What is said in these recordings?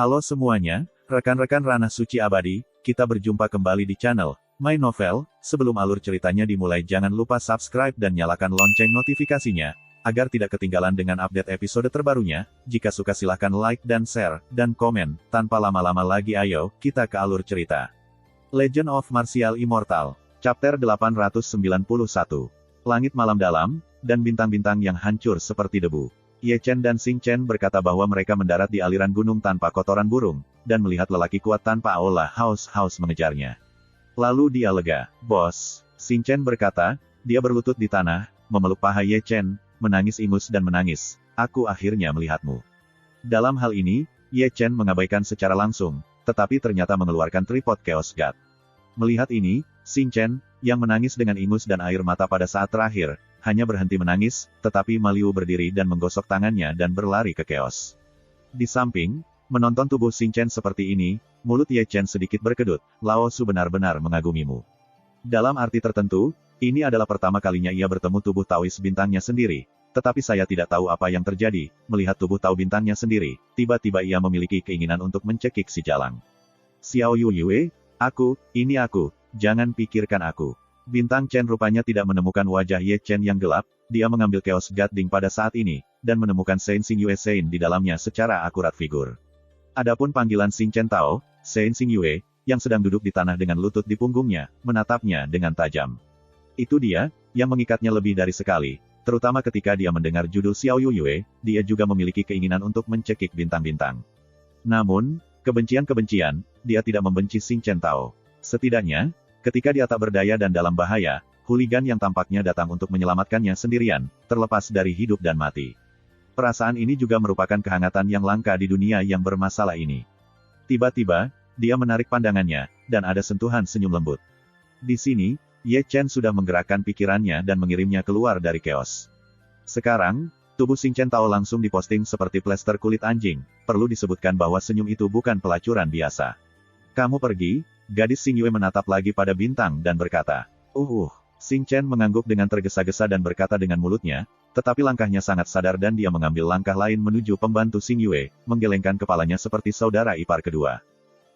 Halo semuanya, rekan-rekan Ranah Suci Abadi, kita berjumpa kembali di channel My Novel. Sebelum alur ceritanya dimulai, jangan lupa subscribe dan nyalakan lonceng notifikasinya, agar tidak ketinggalan dengan update episode terbarunya. Jika suka silahkan like dan share, dan komen. Tanpa lama-lama lagi ayo, kita ke alur cerita. Legend of Martial Immortal, Chapter 891. Langit malam dalam, dan bintang-bintang yang hancur seperti debu. Ye Chen dan Xing Chen berkata bahwa mereka mendarat di aliran gunung tanpa kotoran burung, dan melihat lelaki kuat tanpa aula haus mengejarnya. Lalu dia lega. Bos, Xing Chen berkata, dia berlutut di tanah, memeluk paha Ye Chen, menangis ingus dan menangis. Aku akhirnya melihatmu. Dalam hal ini, Ye Chen mengabaikan secara langsung, tetapi ternyata mengeluarkan tripod Chaos God. Melihat ini, Xing Chen, yang menangis dengan ingus dan air mata pada saat terakhir, hanya berhenti menangis, tetapi Maliu berdiri dan menggosok tangannya dan berlari ke Chaos. Di samping, menonton tubuh Xing Chen seperti ini, mulut Ye Chen sedikit berkedut. Lao Su benar-benar mengagumimu. Dalam arti tertentu, ini adalah pertama kalinya ia bertemu tubuh Taois bintangnya sendiri, tetapi saya tidak tahu apa yang terjadi. Melihat tubuh Tao bintangnya sendiri, tiba-tiba ia memiliki keinginan untuk mencekik si Jalang. Xiao Yue, ini aku, jangan pikirkan aku. Bintang Chen rupanya tidak menemukan wajah Ye Chen yang gelap, dia mengambil Chaos God Ding pada saat ini, dan menemukan Sein Xingyue Sein di dalamnya secara akurat figur. Adapun panggilan Xing Chen Tao, Sein Xingyue, yang sedang duduk di tanah dengan lutut di punggungnya, menatapnya dengan tajam. Itu dia, yang mengikatnya lebih dari sekali, terutama ketika dia mendengar judul Xiao Yue, dia juga memiliki keinginan untuk mencekik bintang-bintang. Namun, kebencian, dia tidak membenci Xing Chen Tao. Setidaknya, ketika dia tak berdaya dan dalam bahaya, hooligan yang tampaknya datang untuk menyelamatkannya sendirian, terlepas dari hidup dan mati. Perasaan ini juga merupakan kehangatan yang langka di dunia yang bermasalah ini. Tiba-tiba, dia menarik pandangannya, dan ada sentuhan senyum lembut. Di sini, Ye Chen sudah menggerakkan pikirannya dan mengirimnya keluar dari Chaos. Sekarang, tubuh Xing Chen Tao langsung diposting seperti plester kulit anjing. Perlu disebutkan bahwa senyum itu bukan pelacuran biasa. Kamu pergi? Gadis Xing Yue menatap lagi pada bintang dan berkata, Xing Chen mengangguk dengan tergesa-gesa dan berkata dengan mulutnya, tetapi langkahnya sangat sadar dan dia mengambil langkah lain menuju pembantu Xing Yue, menggelengkan kepalanya seperti saudara ipar kedua.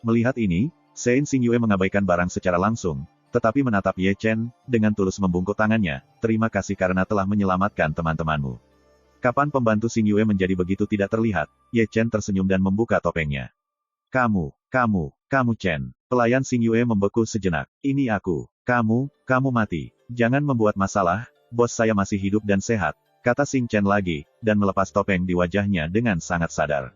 Melihat ini, Sein Xingyue mengabaikan barang secara langsung, tetapi menatap Ye Chen, dengan tulus membungkuk tangannya, terima kasih karena telah menyelamatkan teman-temanmu. Kapan pembantu Xingyue menjadi begitu tidak terlihat, Ye Chen tersenyum dan membuka topengnya. Kamu Chen. Pelayan Xingyue membeku sejenak. Ini aku. Kamu mati. Jangan membuat masalah, bos saya masih hidup dan sehat, kata Xing Chen lagi, dan melepas topeng di wajahnya dengan sangat sadar.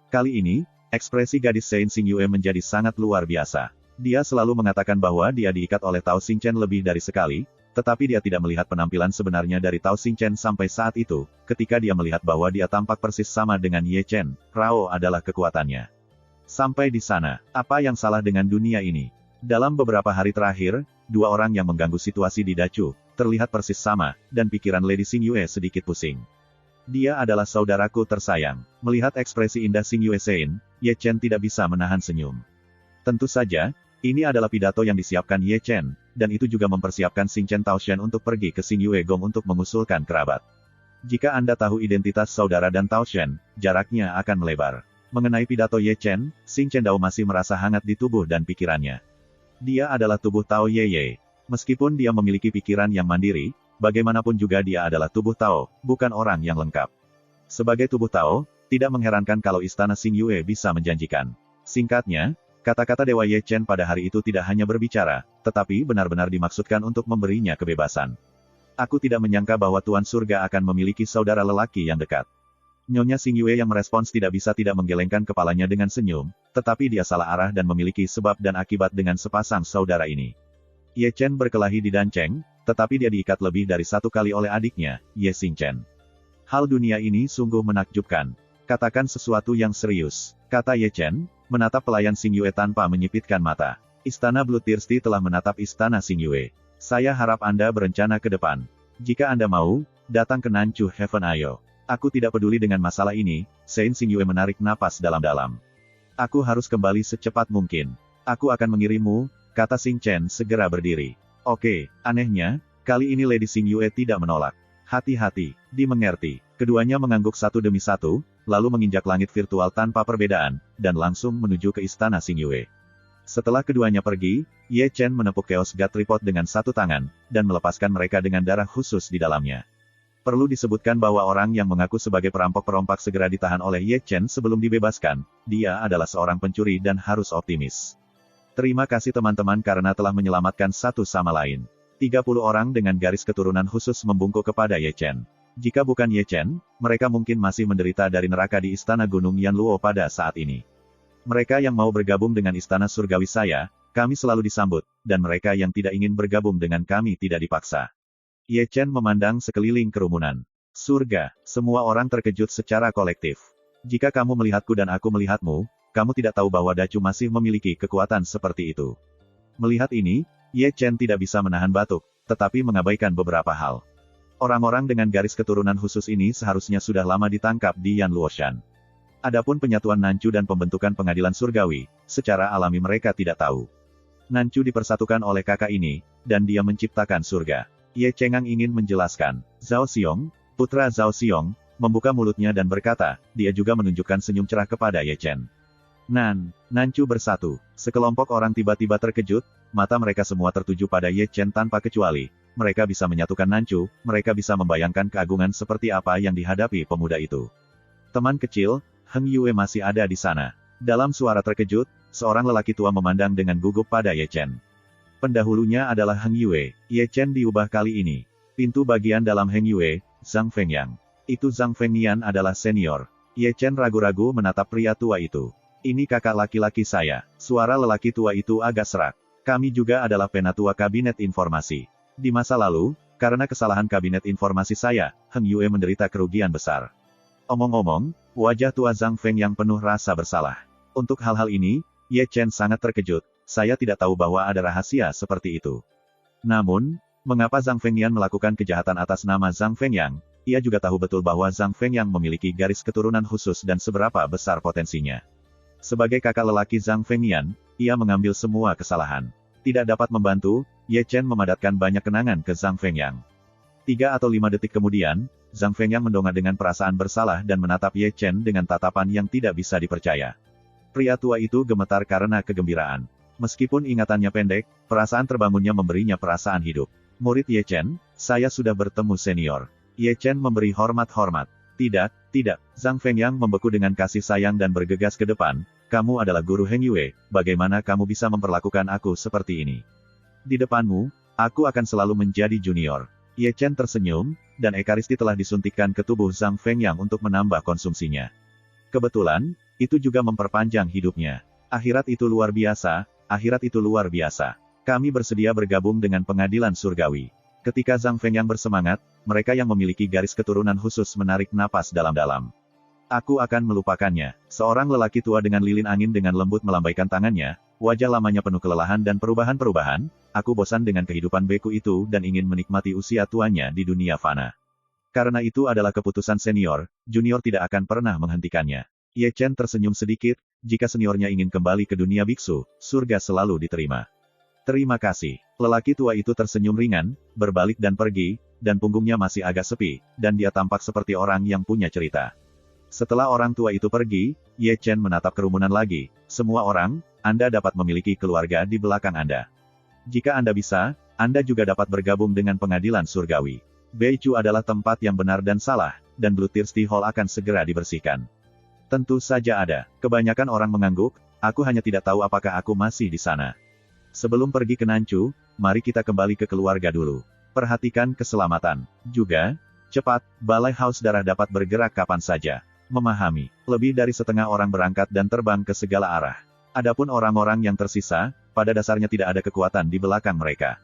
Kali ini, ekspresi gadis Sein Xingyue menjadi sangat luar biasa. Dia selalu mengatakan bahwa dia diikat oleh Tao Xing Chen lebih dari sekali, tetapi dia tidak melihat penampilan sebenarnya dari Tao Xing Chen sampai saat itu, ketika dia melihat bahwa dia tampak persis sama dengan Ye Chen, Rao adalah kekuatannya. Sampai di sana, apa yang salah dengan dunia ini? Dalam beberapa hari terakhir, dua orang yang mengganggu situasi di Dachu, terlihat persis sama, dan pikiran Lady Xingyue sedikit pusing. Dia adalah saudaraku tersayang. Melihat ekspresi indah Xingyue Sein, Ye Chen tidak bisa menahan senyum. Tentu saja, ini adalah pidato yang disiapkan Ye Chen, dan itu juga mempersiapkan Xing Chen Taoshen untuk pergi ke Xingyue Gong untuk mengusulkan kerabat. Jika Anda tahu identitas saudara dan Taoshen, jaraknya akan melebar. Mengenai pidato Ye Chen, Xing Chen Dao masih merasa hangat di tubuh dan pikirannya. Dia adalah tubuh Tao Ye. Meskipun dia memiliki pikiran yang mandiri, bagaimanapun juga dia adalah tubuh Tao, bukan orang yang lengkap. Sebagai tubuh Tao, tidak mengherankan kalau istana Xingyue bisa menjanjikan. Singkatnya, kata-kata Dewa Ye Chen pada hari itu tidak hanya berbicara, tetapi benar-benar dimaksudkan untuk memberinya kebebasan. Aku tidak menyangka bahwa Tuan Surga akan memiliki saudara lelaki yang dekat. Nyonya Xingyue yang merespons tidak bisa tidak menggelengkan kepalanya dengan senyum, tetapi dia salah arah dan memiliki sebab dan akibat dengan sepasang saudara ini. Ye Chen berkelahi di Dancheng, tetapi dia diikat lebih dari satu kali oleh adiknya, Ye Xing Chen. Hal dunia ini sungguh menakjubkan. Katakan sesuatu yang serius, kata Ye Chen, menatap pelayan Xingyue tanpa menyipitkan mata. Istana Bloodthirsty telah menatap istana Xingyue. Saya harap Anda berencana ke depan. Jika Anda mau, datang ke Nanchu Heaven ayo. Aku tidak peduli dengan masalah ini, Sein Xingyue menarik napas dalam-dalam. Aku harus kembali secepat mungkin. Aku akan mengirimmu, kata Xing Chen segera berdiri. Oke, anehnya, kali ini Lady Xingyue tidak menolak. Hati-hati, dimengerti. Keduanya mengangguk satu demi satu, lalu menginjak langit virtual tanpa perbedaan, dan langsung menuju ke istana Xingyue. Setelah keduanya pergi, Ye Chen menepuk Chaos God Tripod dengan satu tangan, dan melepaskan mereka dengan darah khusus di dalamnya. Perlu disebutkan bahwa orang yang mengaku sebagai perampok-perompak segera ditahan oleh Ye Chen sebelum dibebaskan. Dia adalah seorang pencuri dan harus optimis. Terima kasih teman-teman karena telah menyelamatkan satu sama lain. 30 orang dengan garis keturunan khusus membungkuk kepada Ye Chen. Jika bukan Ye Chen, mereka mungkin masih menderita dari neraka di istana Gunung Yanluo pada saat ini. Mereka yang mau bergabung dengan istana surgawi saya, kami selalu disambut, dan mereka yang tidak ingin bergabung dengan kami tidak dipaksa. Ye Chen memandang sekeliling kerumunan. Surga, semua orang terkejut secara kolektif. Jika kamu melihatku dan aku melihatmu, kamu tidak tahu bahwa Dacu masih memiliki kekuatan seperti itu. Melihat ini, Ye Chen tidak bisa menahan batuk, tetapi mengabaikan beberapa hal. Orang-orang dengan garis keturunan khusus ini seharusnya sudah lama ditangkap di Yanluoshan. Adapun penyatuan Nanchu dan pembentukan pengadilan surgawi, secara alami mereka tidak tahu. Nanchu dipersatukan oleh kakak ini, dan dia menciptakan surga. Ye Chengang ingin menjelaskan. Zhao Xiong, putra Zhao Xiong, membuka mulutnya dan berkata, dia juga menunjukkan senyum cerah kepada Ye Chen. Nanchu bersatu. Sekelompok orang tiba-tiba terkejut, mata mereka semua tertuju pada Ye Chen tanpa kecuali. Mereka bisa menyatukan Nanchu, mereka bisa membayangkan keagungan seperti apa yang dihadapi pemuda itu. Teman kecil, Heng Yue masih ada di sana. Dalam suara terkejut, seorang lelaki tua memandang dengan gugup pada Ye Chen. Pendahulunya adalah Heng Yue. Ye Chen diubah kali ini. Pintu bagian dalam Heng Yue, Zhang Fengyang. Itu Zhang Fengnian adalah senior. Ye Chen ragu-ragu menatap pria tua itu. Ini kakak laki-laki saya. Suara lelaki tua itu agak serak. Kami juga adalah penatua kabinet informasi. Di masa lalu, karena kesalahan kabinet informasi saya, Heng Yue menderita kerugian besar. Omong-omong, wajah tua Zhang Fengyang penuh rasa bersalah. Untuk hal-hal ini, Ye Chen sangat terkejut. Saya tidak tahu bahwa ada rahasia seperti itu. Namun, mengapa Zhang Fengnian melakukan kejahatan atas nama Zhang Fengyang? Ia juga tahu betul bahwa Zhang Fengyang memiliki garis keturunan khusus dan seberapa besar potensinya. Sebagai kakak lelaki Zhang Fengnian, ia mengambil semua kesalahan. Tidak dapat membantu, Ye Chen memadatkan banyak kenangan ke Zhang Fengyang. 3 atau 5 detik kemudian, Zhang Fengyang mendongak dengan perasaan bersalah dan menatap Ye Chen dengan tatapan yang tidak bisa dipercaya. Pria tua itu gemetar karena kegembiraan. Meskipun ingatannya pendek, perasaan terbangunnya memberinya perasaan hidup. Murid Ye Chen, saya sudah bertemu senior. Ye Chen memberi hormat-hormat. Tidak. Zhang Fengyang membeku dengan kasih sayang dan bergegas ke depan. Kamu adalah guru Heng Yue, bagaimana kamu bisa memperlakukan aku seperti ini? Di depanmu, aku akan selalu menjadi junior. Ye Chen tersenyum, dan ekaristi telah disuntikkan ke tubuh Zhang Fengyang untuk menambah konsumsinya. Kebetulan, itu juga memperpanjang hidupnya. Akhirat itu luar biasa. Kami bersedia bergabung dengan pengadilan surgawi. Ketika Zhang Fengyang bersemangat, mereka yang memiliki garis keturunan khusus menarik napas dalam-dalam. Aku akan melupakannya. Seorang lelaki tua dengan lilin angin dengan lembut melambaikan tangannya, wajah lamanya penuh kelelahan dan perubahan-perubahan. Aku bosan dengan kehidupan beku itu dan ingin menikmati usia tuanya di dunia fana. Karena itu adalah keputusan senior, junior tidak akan pernah menghentikannya. Ye Chen tersenyum sedikit, jika seniornya ingin kembali ke dunia biksu, surga selalu diterima. Terima kasih. Lelaki tua itu tersenyum ringan, berbalik dan pergi, dan punggungnya masih agak sepi, dan dia tampak seperti orang yang punya cerita. Setelah orang tua itu pergi, Ye Chen menatap kerumunan lagi. Semua orang, Anda dapat memiliki keluarga di belakang Anda. Jika Anda bisa, Anda juga dapat bergabung dengan pengadilan surgawi. Beichu adalah tempat yang benar dan salah, dan Blue Thirsty Hall akan segera dibersihkan. Tentu saja ada. Kebanyakan orang mengangguk, aku hanya tidak tahu apakah aku masih di sana. Sebelum pergi ke Nanchu, mari kita kembali ke keluarga dulu. Perhatikan keselamatan. Juga, cepat, balai haus darah dapat bergerak kapan saja. Memahami, lebih dari setengah orang berangkat dan terbang ke segala arah. Adapun orang-orang yang tersisa, pada dasarnya tidak ada kekuatan di belakang mereka.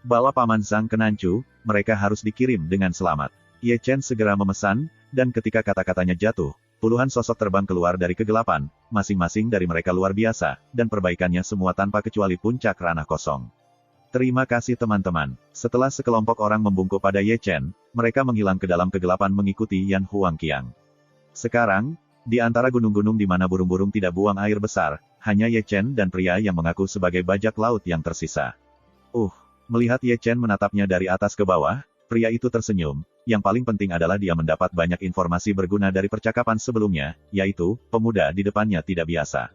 Bawa Paman Zhang ke Nanchu, mereka harus dikirim dengan selamat. Ye Chen segera memesan, dan ketika kata-katanya jatuh, puluhan sosok terbang keluar dari kegelapan, masing-masing dari mereka luar biasa, dan perbaikannya semua tanpa kecuali puncak ranah kosong. Terima kasih teman-teman. Setelah sekelompok orang membungkuk pada Ye Chen, mereka menghilang ke dalam kegelapan mengikuti Yan Huangqiang. Sekarang, di antara gunung-gunung di mana burung-burung tidak buang air besar, hanya Ye Chen dan pria yang mengaku sebagai bajak laut yang tersisa. Melihat Ye Chen menatapnya dari atas ke bawah, pria itu tersenyum, yang paling penting adalah dia mendapat banyak informasi berguna dari percakapan sebelumnya, yaitu, pemuda di depannya tidak biasa.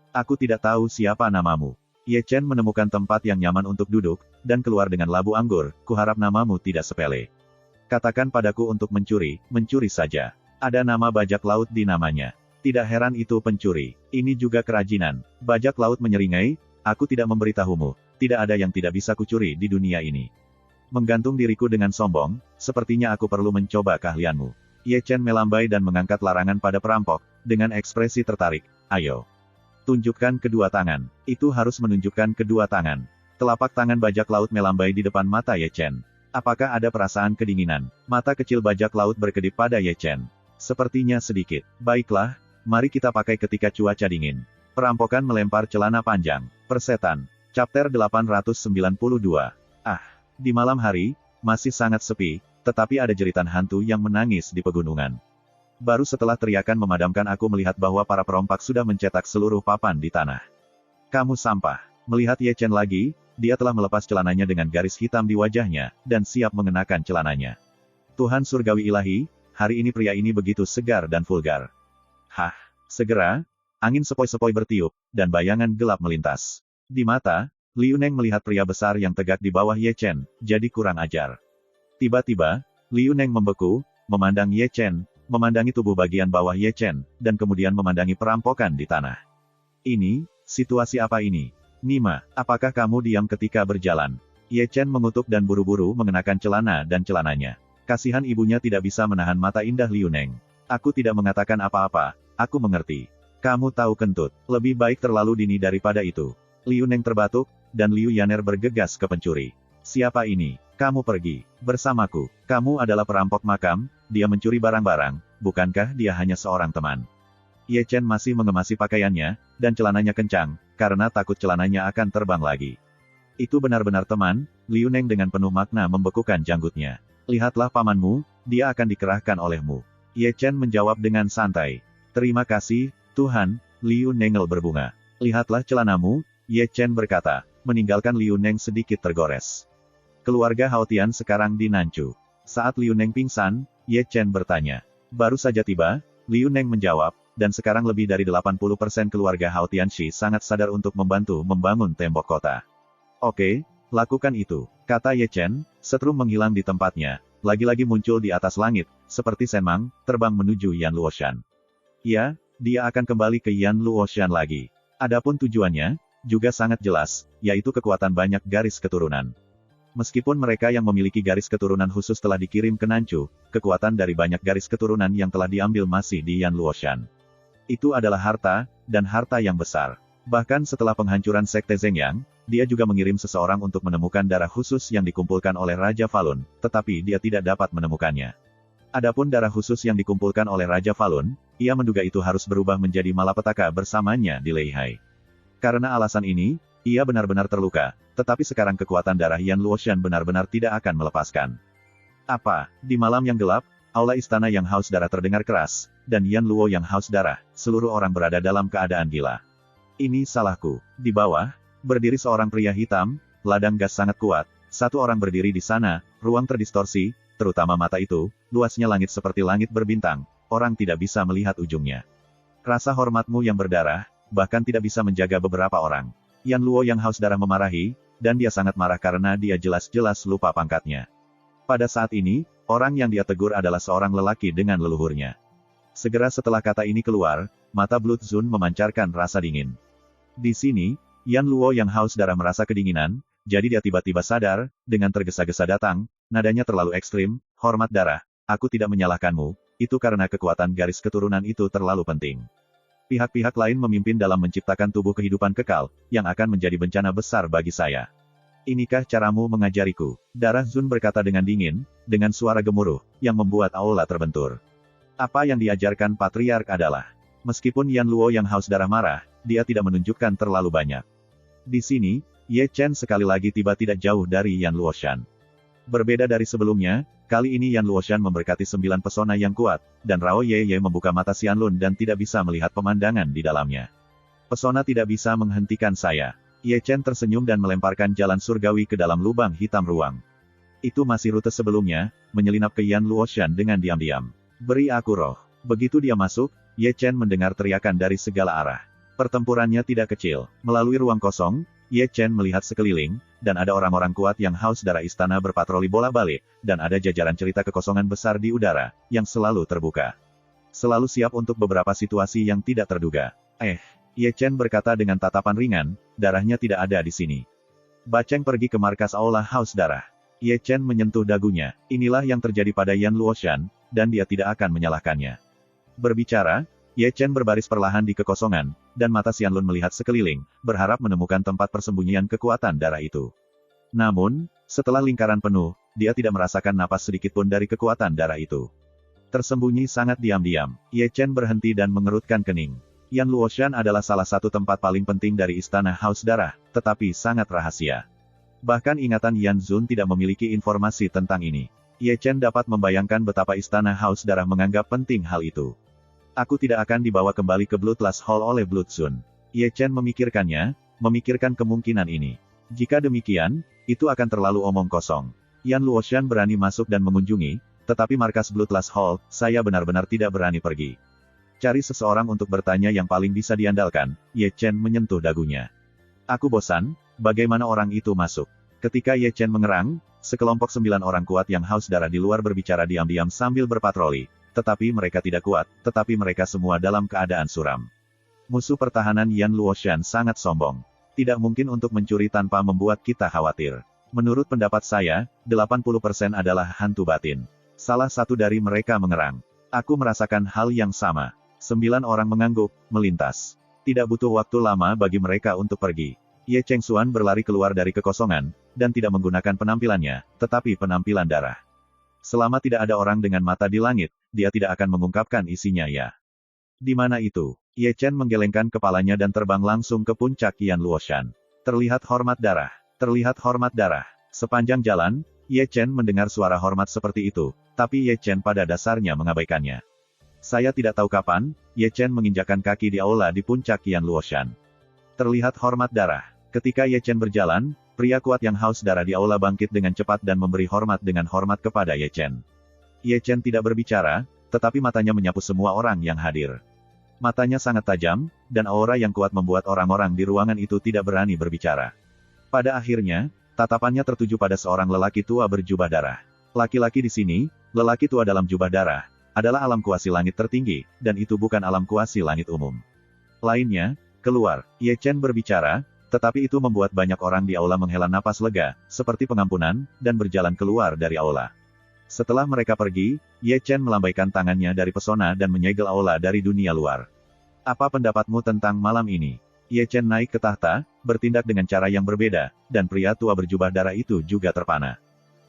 Aku tidak tahu siapa namamu. Ye Chen menemukan tempat yang nyaman untuk duduk, dan keluar dengan labu anggur, kuharap namamu tidak sepele. Katakan padaku untuk mencuri, mencuri saja. Ada nama bajak laut di namanya. Tidak heran itu pencuri. Ini juga kerajinan. Bajak laut menyeringai, aku tidak memberitahumu. Tidak ada yang tidak bisa kucuri di dunia ini. Menggantung diriku dengan sombong, sepertinya aku perlu mencoba keahlianmu. Ye Chen melambai dan mengangkat larangan pada perampok, dengan ekspresi tertarik. Ayo. Tunjukkan kedua tangan. Itu harus menunjukkan kedua tangan. Telapak tangan bajak laut melambai di depan mata Ye Chen. Apakah ada perasaan kedinginan? Mata kecil bajak laut berkedip pada Ye Chen. Sepertinya sedikit. Baiklah, mari kita pakai ketika cuaca dingin. Perampokan melempar celana panjang. Persetan. Chapter 892. Di malam hari, masih sangat sepi, tetapi ada jeritan hantu yang menangis di pegunungan. Baru setelah teriakan memadamkan aku melihat bahwa para perompak sudah mencetak seluruh papan di tanah. Kamu sampah. Melihat Ye Chen lagi, dia telah melepas celananya dengan garis hitam di wajahnya, dan siap mengenakan celananya. Tuhan surgawi ilahi, hari ini pria ini begitu segar dan vulgar. Segera, angin sepoi-sepoi bertiup, dan bayangan gelap melintas. Di mata, Liu Neng melihat pria besar yang tegak di bawah Ye Chen, jadi kurang ajar. Tiba-tiba, Liu Neng membeku, memandang Ye Chen, memandangi tubuh bagian bawah Ye Chen, dan kemudian memandangi perampokan di tanah. Ini, situasi apa ini? Nima, apakah kamu diam ketika berjalan? Ye Chen mengutuk dan buru-buru mengenakan celana dan celananya. Kasihan ibunya tidak bisa menahan mata indah Liu Neng. Aku tidak mengatakan apa-apa, aku mengerti. Kamu tahu kentut, lebih baik terlalu dini daripada itu. Liu Neng terbatuk, dan Liu Yaner bergegas ke pencuri. Siapa ini? Kamu pergi bersamaku. Kamu adalah perampok makam, dia mencuri barang-barang, bukankah dia hanya seorang teman? Ye Chen masih mengemasi pakaiannya, dan celananya kencang, karena takut celananya akan terbang lagi. Itu benar-benar teman, Liu Neng dengan penuh makna membekukan janggutnya. Lihatlah pamanmu, dia akan dikerahkan olehmu. Ye Chen menjawab dengan santai. Terima kasih, Tuhan, Liu Nengel berbunga. Lihatlah celanamu, Ye Chen berkata, meninggalkan Liu Neng sedikit tergores. Keluarga Hao Tian sekarang di Nanchu. Saat Liu Neng pingsan, Ye Chen bertanya. Baru saja tiba, Liu Neng menjawab, dan sekarang lebih dari 80% keluarga Hao Tianxi sangat sadar untuk membantu membangun tembok kota. Oke, lakukan itu, kata Ye Chen, setrum menghilang di tempatnya, lagi-lagi muncul di atas langit, seperti Senmang, terbang menuju Yan Luoshan. Ya, dia akan kembali ke Yan Luoshan lagi. Adapun tujuannya, juga sangat jelas, yaitu kekuatan banyak garis keturunan. Meskipun mereka yang memiliki garis keturunan khusus telah dikirim ke Nanchu, kekuatan dari banyak garis keturunan yang telah diambil masih di Yan Luoshan. Itu adalah harta, dan harta yang besar. Bahkan setelah penghancuran Sekte Zhengyang, dia juga mengirim seseorang untuk menemukan darah khusus yang dikumpulkan oleh Raja Falun, tetapi dia tidak dapat menemukannya. Adapun darah khusus yang dikumpulkan oleh Raja Falun, ia menduga itu harus berubah menjadi malapetaka bersamanya di Leihai. Karena alasan ini, ia benar-benar terluka, tetapi sekarang kekuatan darah Yan Luoshan benar-benar tidak akan melepaskan. Apa? Di malam yang gelap, aula istana yang haus darah terdengar keras, dan Yan Luo yang haus darah, seluruh orang berada dalam keadaan gila. Ini salahku. Di bawah, berdiri seorang pria hitam, ladang gas sangat kuat, satu orang berdiri di sana, ruang terdistorsi, terutama mata itu, luasnya langit seperti langit berbintang, orang tidak bisa melihat ujungnya. Rasa hormatmu yang berdarah, bahkan tidak bisa menjaga beberapa orang. Yan Luo yang haus darah memarahi, dan dia sangat marah karena dia jelas-jelas lupa pangkatnya. Pada saat ini, orang yang dia tegur adalah seorang lelaki dengan leluhurnya. Segera setelah kata ini keluar, mata Blood Zun memancarkan rasa dingin. Di sini, Yan Luo yang haus darah merasa kedinginan, jadi dia tiba-tiba sadar, dengan tergesa-gesa datang, nadanya terlalu ekstrim, hormat darah, aku tidak menyalahkanmu, itu karena kekuatan garis keturunan itu terlalu penting. Pihak-pihak lain memimpin dalam menciptakan tubuh kehidupan kekal, yang akan menjadi bencana besar bagi saya. Inikah caramu mengajariku? Darah Zun berkata dengan dingin, dengan suara gemuruh, yang membuat aula terbentur. Apa yang diajarkan Patriark adalah, meskipun Yan Luo yang haus darah marah, dia tidak menunjukkan terlalu banyak. Di sini, Ye Chen sekali lagi tiba tidak jauh dari Yan Luoshan. Berbeda dari sebelumnya, kali ini Yan Luoshan memberkati 9 pesona yang kuat, dan Rao Ye membuka mata Xianlun dan tidak bisa melihat pemandangan di dalamnya. Pesona tidak bisa menghentikan saya. Ye Chen tersenyum dan melemparkan jalan surgawi ke dalam lubang hitam ruang. Itu masih rute sebelumnya, menyelinap ke Yan Luoshan dengan diam-diam. Beri aku roh. Begitu dia masuk, Ye Chen mendengar teriakan dari segala arah. Pertempurannya tidak kecil. Melalui ruang kosong, Ye Chen melihat sekeliling, dan ada orang-orang kuat yang haus darah istana berpatroli bola-balik, dan ada jajaran cerita kekosongan besar di udara, yang selalu terbuka. Selalu siap untuk beberapa situasi yang tidak terduga. Ye Chen berkata dengan tatapan ringan, darahnya tidak ada di sini. Baceng pergi ke markas Aula Haus Darah. Ye Chen menyentuh dagunya. Inilah yang terjadi pada Yan Luoshan, dan dia tidak akan menyalahkannya. Berbicara, Ye Chen berbaris perlahan di kekosongan, dan mata Xianlun melihat sekeliling, berharap menemukan tempat persembunyian kekuatan darah itu. Namun, setelah lingkaran penuh, dia tidak merasakan napas sedikitpun dari kekuatan darah itu. Tersembunyi sangat diam-diam, Ye Chen berhenti dan mengerutkan kening. Yan Luoshan adalah salah satu tempat paling penting dari istana Haus Darah, tetapi sangat rahasia. Bahkan ingatan Yan Zun tidak memiliki informasi tentang ini. Ye Chen dapat membayangkan betapa istana Haus Darah menganggap penting hal itu. Aku tidak akan dibawa kembali ke Bloodlust Hall oleh Blood Sun. Ye Chen memikirkannya, memikirkan kemungkinan ini. Jika demikian, itu akan terlalu omong kosong. Yan Luoshan berani masuk dan mengunjungi, tetapi markas Bloodlust Hall, saya benar-benar tidak berani pergi. Cari seseorang untuk bertanya yang paling bisa diandalkan, Ye Chen menyentuh dagunya. Aku bosan, bagaimana orang itu masuk? Ketika Ye Chen mengerang, sekelompok 9 orang kuat yang haus darah di luar berbicara diam-diam sambil berpatroli. Tetapi mereka tidak kuat, tetapi mereka semua dalam keadaan suram. Musuh pertahanan Yan Luoshan sangat sombong. Tidak mungkin untuk mencuri tanpa membuat kita khawatir. Menurut pendapat saya, 80% adalah hantu batin. Salah satu dari mereka mengerang. Aku merasakan hal yang sama. 9 orang mengangguk, melintas. Tidak butuh waktu lama bagi mereka untuk pergi. Ye Chengxuan berlari keluar dari kekosongan, dan tidak menggunakan penampilannya, tetapi penampilan darah. Selama tidak ada orang dengan mata di langit, dia tidak akan mengungkapkan isinya ya. Di mana itu? Ye Chen menggelengkan kepalanya dan terbang langsung ke puncak Yan Luoshan. Terlihat hormat darah. Terlihat hormat darah. Sepanjang jalan, Ye Chen mendengar suara hormat seperti itu, tapi Ye Chen pada dasarnya mengabaikannya. Saya tidak tahu kapan, Ye Chen menginjakkan kaki di aula di puncak Yan Luoshan. Terlihat hormat darah. Ketika Ye Chen berjalan, pria kuat yang haus darah di aula bangkit dengan cepat dan memberi hormat dengan hormat kepada Ye Chen. Ye Chen tidak berbicara, tetapi matanya menyapu semua orang yang hadir. Matanya sangat tajam, dan aura yang kuat membuat orang-orang di ruangan itu tidak berani berbicara. Pada akhirnya, tatapannya tertuju pada seorang lelaki tua berjubah darah. Laki-laki di sini, lelaki tua dalam jubah darah, adalah alam kuasi langit tertinggi, dan itu bukan alam kuasi langit umum. Lainnya, keluar. Ye Chen berbicara, tetapi itu membuat banyak orang di aula menghela napas lega, seperti pengampunan, dan berjalan keluar dari aula. Setelah mereka pergi, Ye Chen melambaikan tangannya dari pesona dan menyegel aula dari dunia luar. Apa pendapatmu tentang malam ini? Ye Chen naik ke tahta, bertindak dengan cara yang berbeda, dan pria tua berjubah darah itu juga terpana.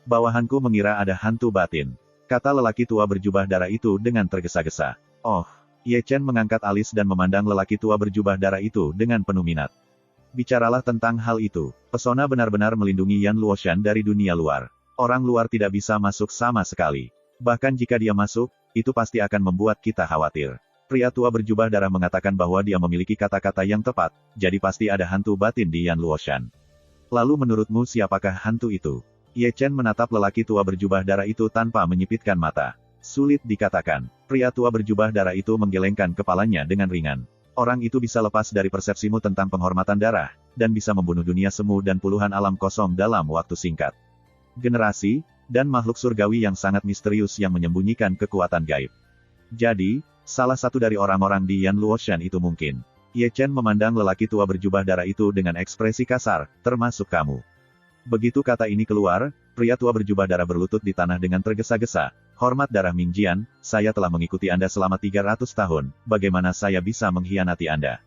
Bawahanku mengira ada hantu batin, kata lelaki tua berjubah darah itu dengan tergesa-gesa. Oh, Ye Chen mengangkat alis dan memandang lelaki tua berjubah darah itu dengan penuh minat. Bicaralah tentang hal itu. Pesona benar-benar melindungi Yan Luoshan dari dunia luar. Orang luar tidak bisa masuk sama sekali. Bahkan jika dia masuk, itu pasti akan membuat kita khawatir. Pria tua berjubah darah mengatakan bahwa dia memiliki kata-kata yang tepat, jadi pasti ada hantu batin di Yan Luoshan. Lalu menurutmu siapakah hantu itu? Ye Chen menatap lelaki tua berjubah darah itu tanpa menyipitkan mata. Sulit dikatakan. Pria tua berjubah darah itu menggelengkan kepalanya dengan ringan. Orang itu bisa lepas dari persepsimu tentang penghormatan darah, dan bisa membunuh dunia semu dan puluhan alam kosong dalam waktu singkat. Generasi, dan makhluk surgawi yang sangat misterius yang menyembunyikan kekuatan gaib. Jadi, salah satu dari orang-orang di Yan Luoshan itu mungkin. Ye Chen memandang lelaki tua berjubah darah itu dengan ekspresi kasar, termasuk kamu. Begitu kata ini keluar, pria tua berjubah darah berlutut di tanah dengan tergesa-gesa. Hormat darah Mingjian, saya telah mengikuti Anda selama 300 tahun, bagaimana saya bisa mengkhianati Anda?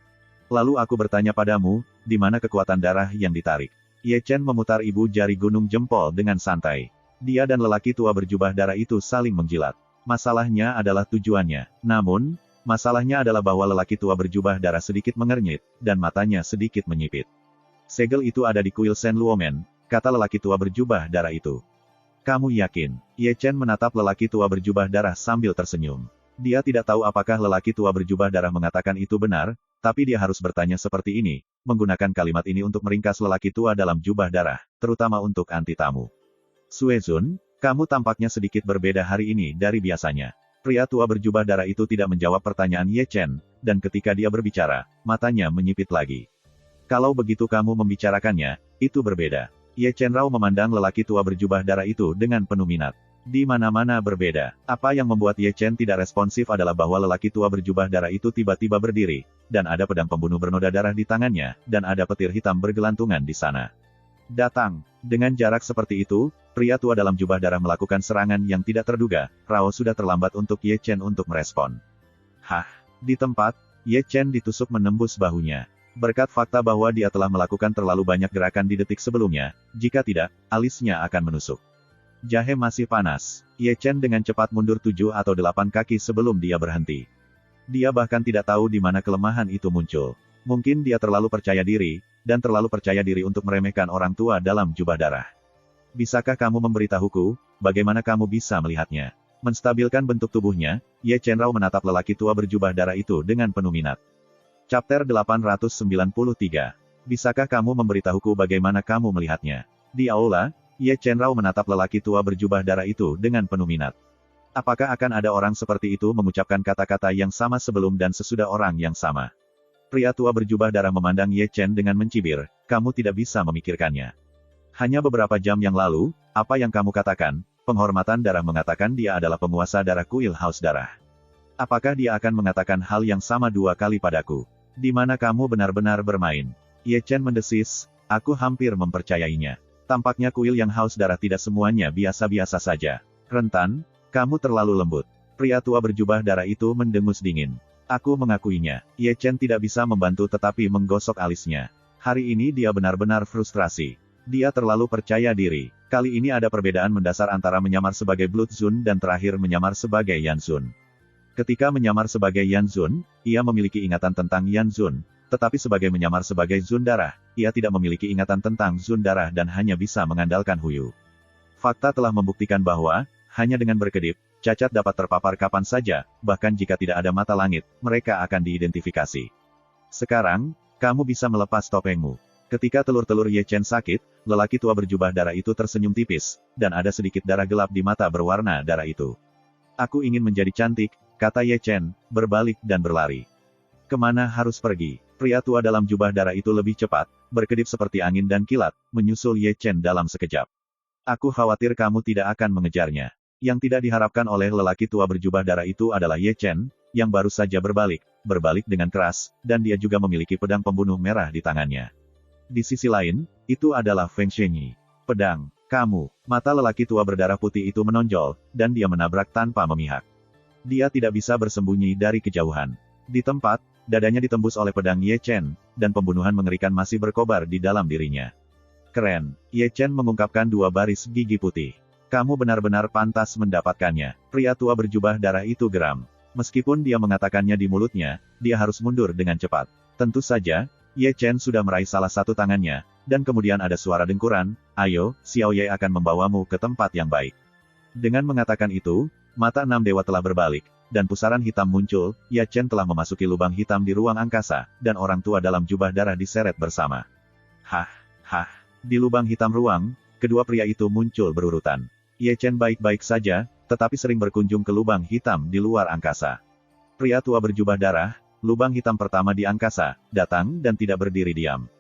Lalu aku bertanya padamu, di mana kekuatan darah yang ditarik? Ye Chen memutar ibu jari gunung jempol dengan santai. Dia dan lelaki tua berjubah darah itu saling menjilat. Masalahnya adalah tujuannya. Namun, masalahnya adalah bahwa lelaki tua berjubah darah sedikit mengernyit, dan matanya sedikit menyipit. Segel itu ada di kuil Shen Luomen, kata lelaki tua berjubah darah itu. Kamu yakin? Ye Chen menatap lelaki tua berjubah darah sambil tersenyum. Dia tidak tahu apakah lelaki tua berjubah darah mengatakan itu benar, tapi dia harus bertanya seperti ini, menggunakan kalimat ini untuk meringkas lelaki tua dalam jubah darah, terutama untuk anti tamu. Suezun, kamu tampaknya sedikit berbeda hari ini dari biasanya. Pria tua berjubah darah itu tidak menjawab pertanyaan Ye Chen, dan ketika dia berbicara, matanya menyipit lagi. Kalau begitu kamu membicarakannya, itu berbeda. Ye Chen Rao memandang lelaki tua berjubah darah itu dengan penuh minat. Di mana-mana berbeda. Apa yang membuat Ye Chen tidak responsif adalah bahwa lelaki tua berjubah darah itu tiba-tiba berdiri, dan ada pedang pembunuh bernoda darah di tangannya, dan ada petir hitam bergelantungan di sana. Datang. Dengan jarak seperti itu, pria tua dalam jubah darah melakukan serangan yang tidak terduga. Rao sudah terlambat untuk Ye Chen untuk merespon. Hah! Di tempat, Ye Chen ditusuk menembus bahunya. Berkat fakta bahwa dia telah melakukan terlalu banyak gerakan di detik sebelumnya, jika tidak, alisnya akan menusuk. Jahe masih panas. Ye Chen dengan cepat mundur 7 atau 8 kaki sebelum dia berhenti. Dia bahkan tidak tahu di mana kelemahan itu muncul. Mungkin dia terlalu percaya diri, dan terlalu percaya diri untuk meremehkan orang tua dalam jubah darah. Bisakah kamu memberitahuku, bagaimana kamu bisa melihatnya? Menstabilkan bentuk tubuhnya, Ye Chen Rao menatap lelaki tua berjubah darah itu dengan penuh minat. Chapter 893. Bisakah kamu memberitahuku bagaimana kamu melihatnya? Di aula, Ye Chen Rao menatap lelaki tua berjubah darah itu dengan penuh minat. Apakah akan ada orang seperti itu mengucapkan kata-kata yang sama sebelum dan sesudah orang yang sama? Pria tua berjubah darah memandang Ye Chen dengan mencibir, kamu tidak bisa memikirkannya. Hanya beberapa jam yang lalu, apa yang kamu katakan, penghormatan darah mengatakan dia adalah penguasa darah kuil Haus Darah. Apakah dia akan mengatakan hal yang sama 2 kali padaku? Di mana kamu benar-benar bermain? Ye Chen mendesis, aku hampir mempercayainya. Tampaknya kuil yang Haus Darah tidak semuanya biasa-biasa saja. Rentan, kamu terlalu lembut. Pria tua berjubah darah itu mendengus dingin. Aku mengakuinya. Ye Chen tidak bisa membantu tetapi menggosok alisnya. Hari ini dia benar-benar frustrasi. Dia terlalu percaya diri. Kali ini ada perbedaan mendasar antara menyamar sebagai Blood Zun dan terakhir menyamar sebagai Yan Zun. Ketika menyamar sebagai Yan Zun, ia memiliki ingatan tentang Yan Zun, tetapi sebagai menyamar sebagai Zun Darah, ia tidak memiliki ingatan tentang Zun Darah dan hanya bisa mengandalkan Huyu. Fakta telah membuktikan bahwa, hanya dengan berkedip, cacat dapat terpapar kapan saja, bahkan jika tidak ada mata langit, mereka akan diidentifikasi. Sekarang, kamu bisa melepas topengmu. Ketika telur-telur Ye Chen sakit, lelaki tua berjubah darah itu tersenyum tipis, dan ada sedikit darah gelap di mata berwarna darah itu. Aku ingin menjadi cantik, kata Ye Chen, berbalik dan berlari. Kemana harus pergi? Pria tua dalam jubah darah itu lebih cepat, berkedip seperti angin dan kilat, menyusul Ye Chen dalam sekejap. Aku khawatir kamu tidak akan mengejarnya. Yang tidak diharapkan oleh lelaki tua berjubah darah itu adalah Ye Chen, yang baru saja berbalik dengan keras, dan dia juga memiliki pedang pembunuh merah di tangannya. Di sisi lain, itu adalah Feng Shenyi. Pedang, kamu, mata lelaki tua berdarah putih itu menonjol, dan dia menabrak tanpa memihak. Dia tidak bisa bersembunyi dari kejauhan. Di tempat, dadanya ditembus oleh pedang Ye Chen, dan pembunuhan mengerikan masih berkobar di dalam dirinya. Keren, Ye Chen mengungkapkan 2 baris gigi putih. Kamu benar-benar pantas mendapatkannya. Pria tua berjubah darah itu geram. Meskipun dia mengatakannya di mulutnya, dia harus mundur dengan cepat. Tentu saja, Ye Chen sudah meraih salah satu tangannya, dan kemudian ada suara dengkuran, ayo, Xiao Ye akan membawamu ke tempat yang baik. Dengan mengatakan itu, mata 6 dewa telah berbalik, dan pusaran hitam muncul, Ye Chen telah memasuki lubang hitam di ruang angkasa, dan orang tua dalam jubah darah diseret bersama. Hah. Di lubang hitam ruang, kedua pria itu muncul berurutan. Ye Chen baik-baik saja, tetapi sering berkunjung ke lubang hitam di luar angkasa. Pria tua berjubah darah, lubang hitam pertama di angkasa, datang dan tidak berdiri diam.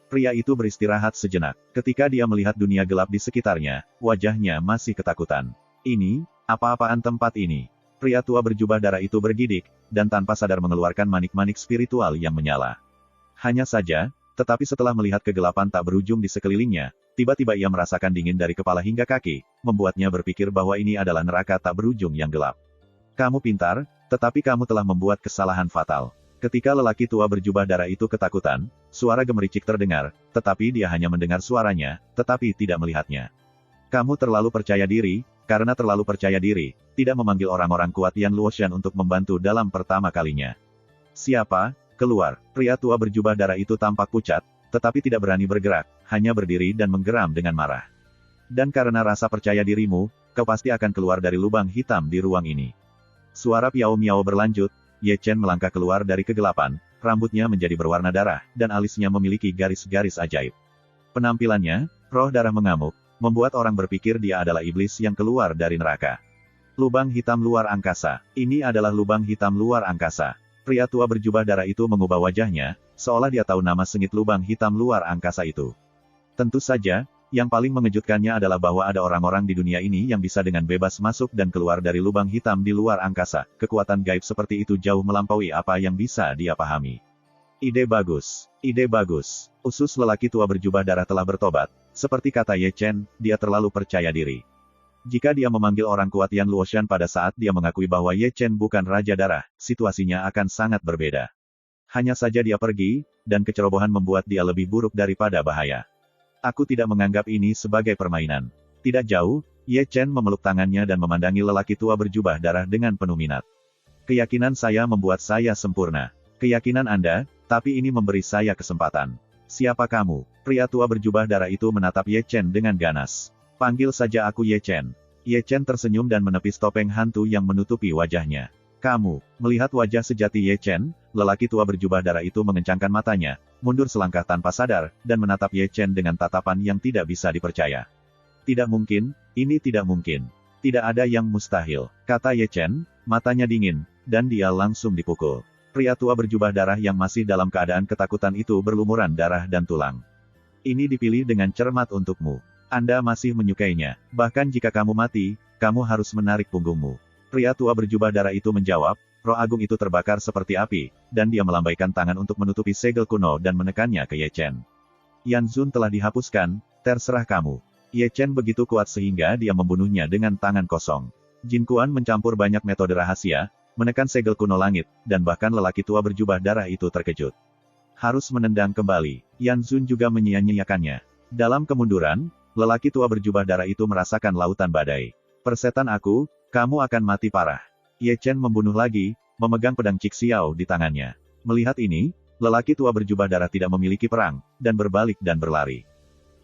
Pria itu beristirahat sejenak. Ketika dia melihat dunia gelap di sekitarnya, wajahnya masih ketakutan. Ini, apa-apaan tempat ini? Pria tua berjubah darah itu bergidik, dan tanpa sadar mengeluarkan manik-manik spiritual yang menyala. Hanya saja, tetapi setelah melihat kegelapan tak berujung di sekelilingnya, tiba-tiba ia merasakan dingin dari kepala hingga kaki, membuatnya berpikir bahwa ini adalah neraka tak berujung yang gelap. Kamu pintar, tetapi kamu telah membuat kesalahan fatal. Ketika lelaki tua berjubah darah itu ketakutan, suara gemericik terdengar, tetapi dia hanya mendengar suaranya, tetapi tidak melihatnya. Kamu terlalu percaya diri, karena terlalu percaya diri, tidak memanggil orang-orang kuat Yan Luoshan untuk membantu dalam pertama kalinya. Siapa? Keluar. Pria tua berjubah darah itu tampak pucat, tetapi tidak berani bergerak, hanya berdiri dan menggeram dengan marah. Dan karena rasa percaya dirimu, kau pasti akan keluar dari lubang hitam di ruang ini. Suara piau miau berlanjut, Ye Chen melangkah keluar dari kegelapan, rambutnya menjadi berwarna darah, dan alisnya memiliki garis-garis ajaib. Penampilannya, roh darah mengamuk, membuat orang berpikir dia adalah iblis yang keluar dari neraka. Lubang hitam luar angkasa. Ini adalah lubang hitam luar angkasa. Pria tua berjubah darah itu mengubah wajahnya, seolah dia tahu nama sengit lubang hitam luar angkasa itu. Tentu saja, yang paling mengejutkannya adalah bahwa ada orang-orang di dunia ini yang bisa dengan bebas masuk dan keluar dari lubang hitam di luar angkasa. Kekuatan gaib seperti itu jauh melampaui apa yang bisa dia pahami. Ide bagus. Ide bagus. Usus lelaki tua berjubah darah telah bertobat. Seperti kata Ye Chen, dia terlalu percaya diri. Jika dia memanggil orang kuat Yan Luoshan pada saat dia mengakui bahwa Ye Chen bukan Raja Darah, situasinya akan sangat berbeda. Hanya saja dia pergi, dan kecerobohan membuat dia lebih buruk daripada bahaya. Aku tidak menganggap ini sebagai permainan. Tidak jauh, Ye Chen memeluk tangannya dan memandangi lelaki tua berjubah darah dengan penuh minat. Keyakinan saya membuat saya sempurna. Keyakinan Anda, tapi ini memberi saya kesempatan. Siapa kamu? Pria tua berjubah darah itu menatap Ye Chen dengan ganas. Panggil saja aku Ye Chen. Ye Chen tersenyum dan menepis topeng hantu yang menutupi wajahnya. Kamu, melihat wajah sejati Ye Chen, lelaki tua berjubah darah itu mengencangkan matanya, mundur selangkah tanpa sadar, dan menatap Ye Chen dengan tatapan yang tidak bisa dipercaya. Tidak mungkin, ini tidak mungkin. Tidak ada yang mustahil, kata Ye Chen, matanya dingin, dan dia langsung dipukul. Pria tua berjubah darah yang masih dalam keadaan ketakutan itu berlumuran darah dan tulang. Ini dipilih dengan cermat untukmu. Anda masih menyukainya. Bahkan jika kamu mati, kamu harus menarik punggungmu. Pria tua berjubah darah itu menjawab, roh agung itu terbakar seperti api, dan dia melambaikan tangan untuk menutupi segel kuno dan menekannya ke Ye Chen. Yan Zun telah dihapuskan, terserah kamu. Ye Chen begitu kuat sehingga dia membunuhnya dengan tangan kosong. Jin Kuan mencampur banyak metode rahasia, menekan segel kuno langit, dan bahkan lelaki tua berjubah darah itu terkejut. Harus menendang kembali. Yan Zun juga menyia-nyiakannya. Dalam kemunduran, lelaki tua berjubah darah itu merasakan lautan badai. Persetan aku, kamu akan mati parah. Ye Chen membunuh lagi, memegang pedang Cik Xiao di tangannya. Melihat ini, lelaki tua berjubah darah tidak memiliki perang, dan berbalik dan berlari.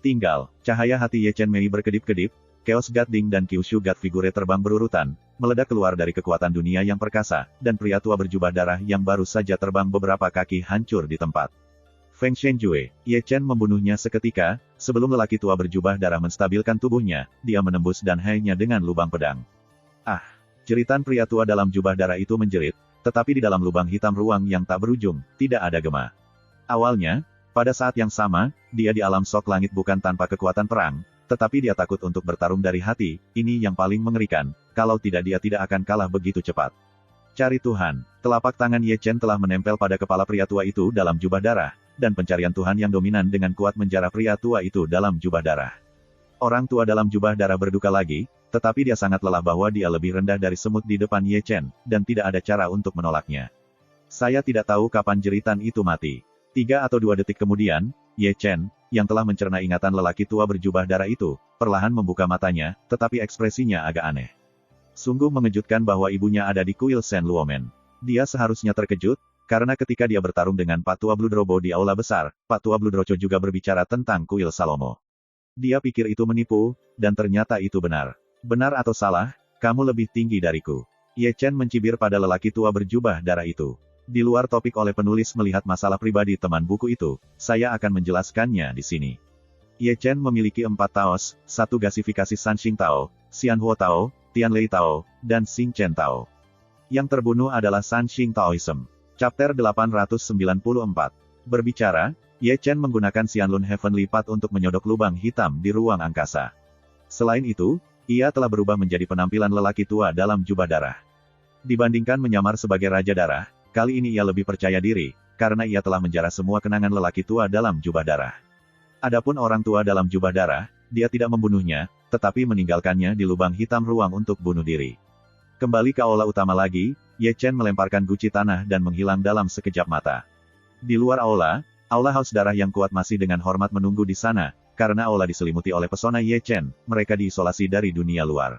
Tinggal, cahaya hati Ye Chen Mei berkedip-kedip, Chaos God Ding dan Kyushu God Figure terbang berurutan, meledak keluar dari kekuatan dunia yang perkasa, dan pria tua berjubah darah yang baru saja terbang beberapa kaki hancur di tempat. Feng Shenjue, Ye Chen membunuhnya seketika, sebelum lelaki tua berjubah darah menstabilkan tubuhnya, dia menembus dan hanya dengan lubang pedang. Ah! Jeritan pria tua dalam jubah darah itu menjerit, tetapi di dalam lubang hitam ruang yang tak berujung, tidak ada gema. Awalnya, pada saat yang sama, dia di alam sok langit bukan tanpa kekuatan perang, tetapi dia takut untuk bertarung dari hati, ini yang paling mengerikan, kalau tidak dia tidak akan kalah begitu cepat. Cari Tuhan, telapak tangan Ye Chen telah menempel pada kepala pria tua itu dalam jubah darah, dan pencarian Tuhan yang dominan dengan kuat menjara pria tua itu dalam jubah darah. Orang tua dalam jubah darah berduka lagi, tetapi dia sangat lelah bahwa dia lebih rendah dari semut di depan Ye Chen, dan tidak ada cara untuk menolaknya. Saya tidak tahu kapan jeritan itu mati. 3 atau 2 detik kemudian, Ye Chen, yang telah mencerna ingatan lelaki tua berjubah darah itu, perlahan membuka matanya, tetapi ekspresinya agak aneh. Sungguh mengejutkan bahwa ibunya ada di kuil Shen Luomen. Dia seharusnya terkejut, karena ketika dia bertarung dengan Pak Tua Bludrobo di aula besar, Pak Tua Bludroco juga berbicara tentang kuil Salomo. Dia pikir itu menipu, dan ternyata itu benar. Benar atau salah, kamu lebih tinggi dariku. Ye Chen mencibir pada lelaki tua berjubah darah itu. Di luar topik oleh penulis melihat masalah pribadi teman buku itu, saya akan menjelaskannya di sini. Ye Chen memiliki 4 taos, 1 gasifikasi Sanxing Tao, Xianhuo Tao, Tianlei Tao, dan Xingchen Tao. Yang terbunuh adalah Sanxing Taoism. Chapter 894. Berbicara, Ye Chen menggunakan Xianlun Heavenly Path untuk menyodok lubang hitam di ruang angkasa. Selain itu, ia telah berubah menjadi penampilan lelaki tua dalam jubah darah. Dibandingkan menyamar sebagai Raja Darah, kali ini ia lebih percaya diri, karena ia telah menjara semua kenangan lelaki tua dalam jubah darah. Adapun orang tua dalam jubah darah, dia tidak membunuhnya, tetapi meninggalkannya di lubang hitam ruang untuk bunuh diri. Kembali ke aula utama lagi, Ye Chen melemparkan guci tanah dan menghilang dalam sekejap mata. Di luar aula Haus Darah yang kuat masih dengan hormat menunggu di sana, karena aula diselimuti oleh pesona Ye Chen, mereka diisolasi dari dunia luar.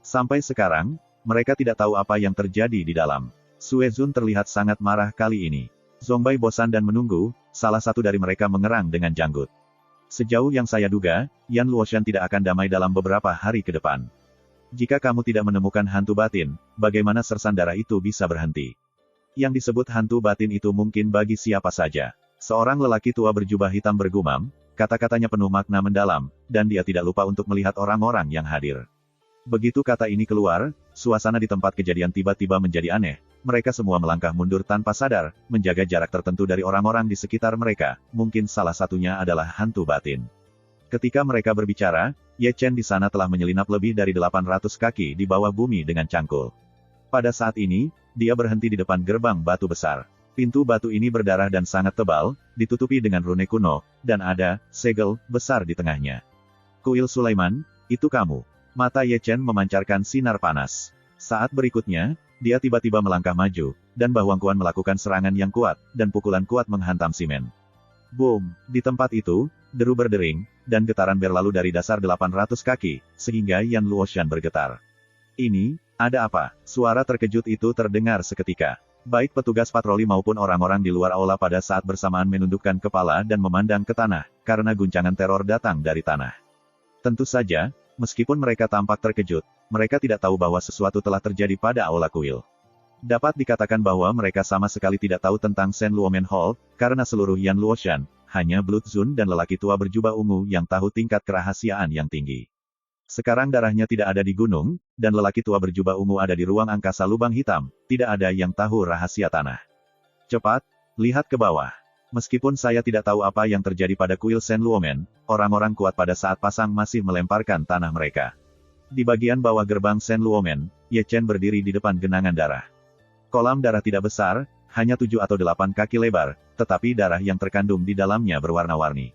Sampai sekarang, mereka tidak tahu apa yang terjadi di dalam. Sue Zun terlihat sangat marah kali ini. Zongbai bosan dan menunggu, salah satu dari mereka mengerang dengan janggut. Sejauh yang saya duga, Yan Luoshan tidak akan damai dalam beberapa hari ke depan. Jika kamu tidak menemukan hantu batin, bagaimana sersan darah itu bisa berhenti? Yang disebut hantu batin itu mungkin bagi siapa saja. Seorang lelaki tua berjubah hitam bergumam, Kata-katanya penuh makna mendalam, dan dia tidak lupa untuk melihat orang-orang yang hadir. Begitu kata ini keluar, suasana di tempat kejadian tiba-tiba menjadi aneh. Mereka semua melangkah mundur tanpa sadar, menjaga jarak tertentu dari orang-orang di sekitar mereka, mungkin salah satunya adalah hantu batin. Ketika mereka berbicara, Ye Chen di sana telah menyelinap lebih dari 800 kaki di bawah bumi dengan cangkul. Pada saat ini, dia berhenti di depan gerbang batu besar. Pintu batu ini berdarah dan sangat tebal, ditutupi dengan rune kuno, dan ada segel besar di tengahnya. Kuil Sulaiman, itu kamu. Mata Ye Chen memancarkan sinar panas. Saat berikutnya, dia tiba-tiba melangkah maju, dan Bahwang Kuan melakukan serangan yang kuat, dan pukulan kuat menghantam simen. Boom! Di tempat itu, deru berdering, dan getaran berlalu dari dasar 800 kaki, sehingga Yan Luoshan bergetar. Ini, ada apa? Suara terkejut itu terdengar seketika. Baik petugas patroli maupun orang-orang di luar aula pada saat bersamaan menundukkan kepala dan memandang ke tanah, karena guncangan teror datang dari tanah. Tentu saja, meskipun mereka tampak terkejut, mereka tidak tahu bahwa sesuatu telah terjadi pada aula kuil. Dapat dikatakan bahwa mereka sama sekali tidak tahu tentang Shen Luomen Hall, karena seluruh Yan Luoshan, hanya Blood Zun dan lelaki tua berjubah ungu yang tahu tingkat kerahasiaan yang tinggi. Sekarang darahnya tidak ada di gunung, dan lelaki tua berjubah ungu ada di ruang angkasa lubang hitam, tidak ada yang tahu rahasia tanah. Cepat, lihat ke bawah. Meskipun saya tidak tahu apa yang terjadi pada kuil Shen Luomen, orang-orang kuat pada saat pasang masih melemparkan tanah mereka. Di bagian bawah gerbang Shen Luomen, Ye Chen berdiri di depan genangan darah. Kolam darah tidak besar, hanya 7 atau 8 kaki lebar, tetapi darah yang terkandung di dalamnya berwarna-warni.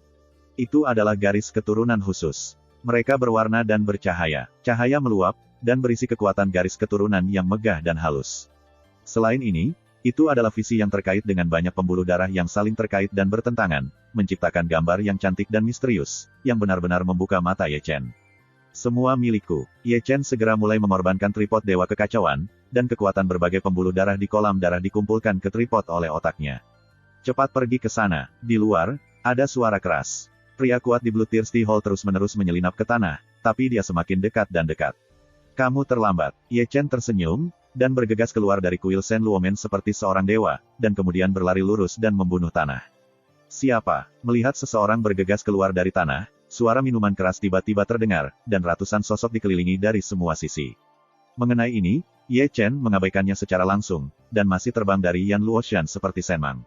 Itu adalah garis keturunan khusus. Mereka berwarna dan bercahaya. Cahaya meluap, dan berisi kekuatan garis keturunan yang megah dan halus. Selain ini, itu adalah visi yang terkait dengan banyak pembuluh darah yang saling terkait dan bertentangan, menciptakan gambar yang cantik dan misterius, yang benar-benar membuka mata Ye Chen. Semua milikku. Ye Chen segera mulai mengorbankan tripod Dewa Kekacauan, dan kekuatan berbagai pembuluh darah di kolam darah dikumpulkan ke tripod oleh otaknya. Cepat pergi ke sana. Di luar, ada suara keras. Pria kuat di Bloodthirsty Hall terus-menerus menyelinap ke tanah, tapi dia semakin dekat dan dekat. Kamu terlambat. Ye Chen tersenyum, dan bergegas keluar dari kuil Shen Luomen seperti seorang dewa, dan kemudian berlari lurus dan membunuh tanah. Siapa? Melihat seseorang bergegas keluar dari tanah, suara minuman keras tiba-tiba terdengar, dan ratusan sosok dikelilingi dari semua sisi. Mengenai ini, Ye Chen mengabaikannya secara langsung, dan masih terbang dari Yan Luoshan seperti Senmang.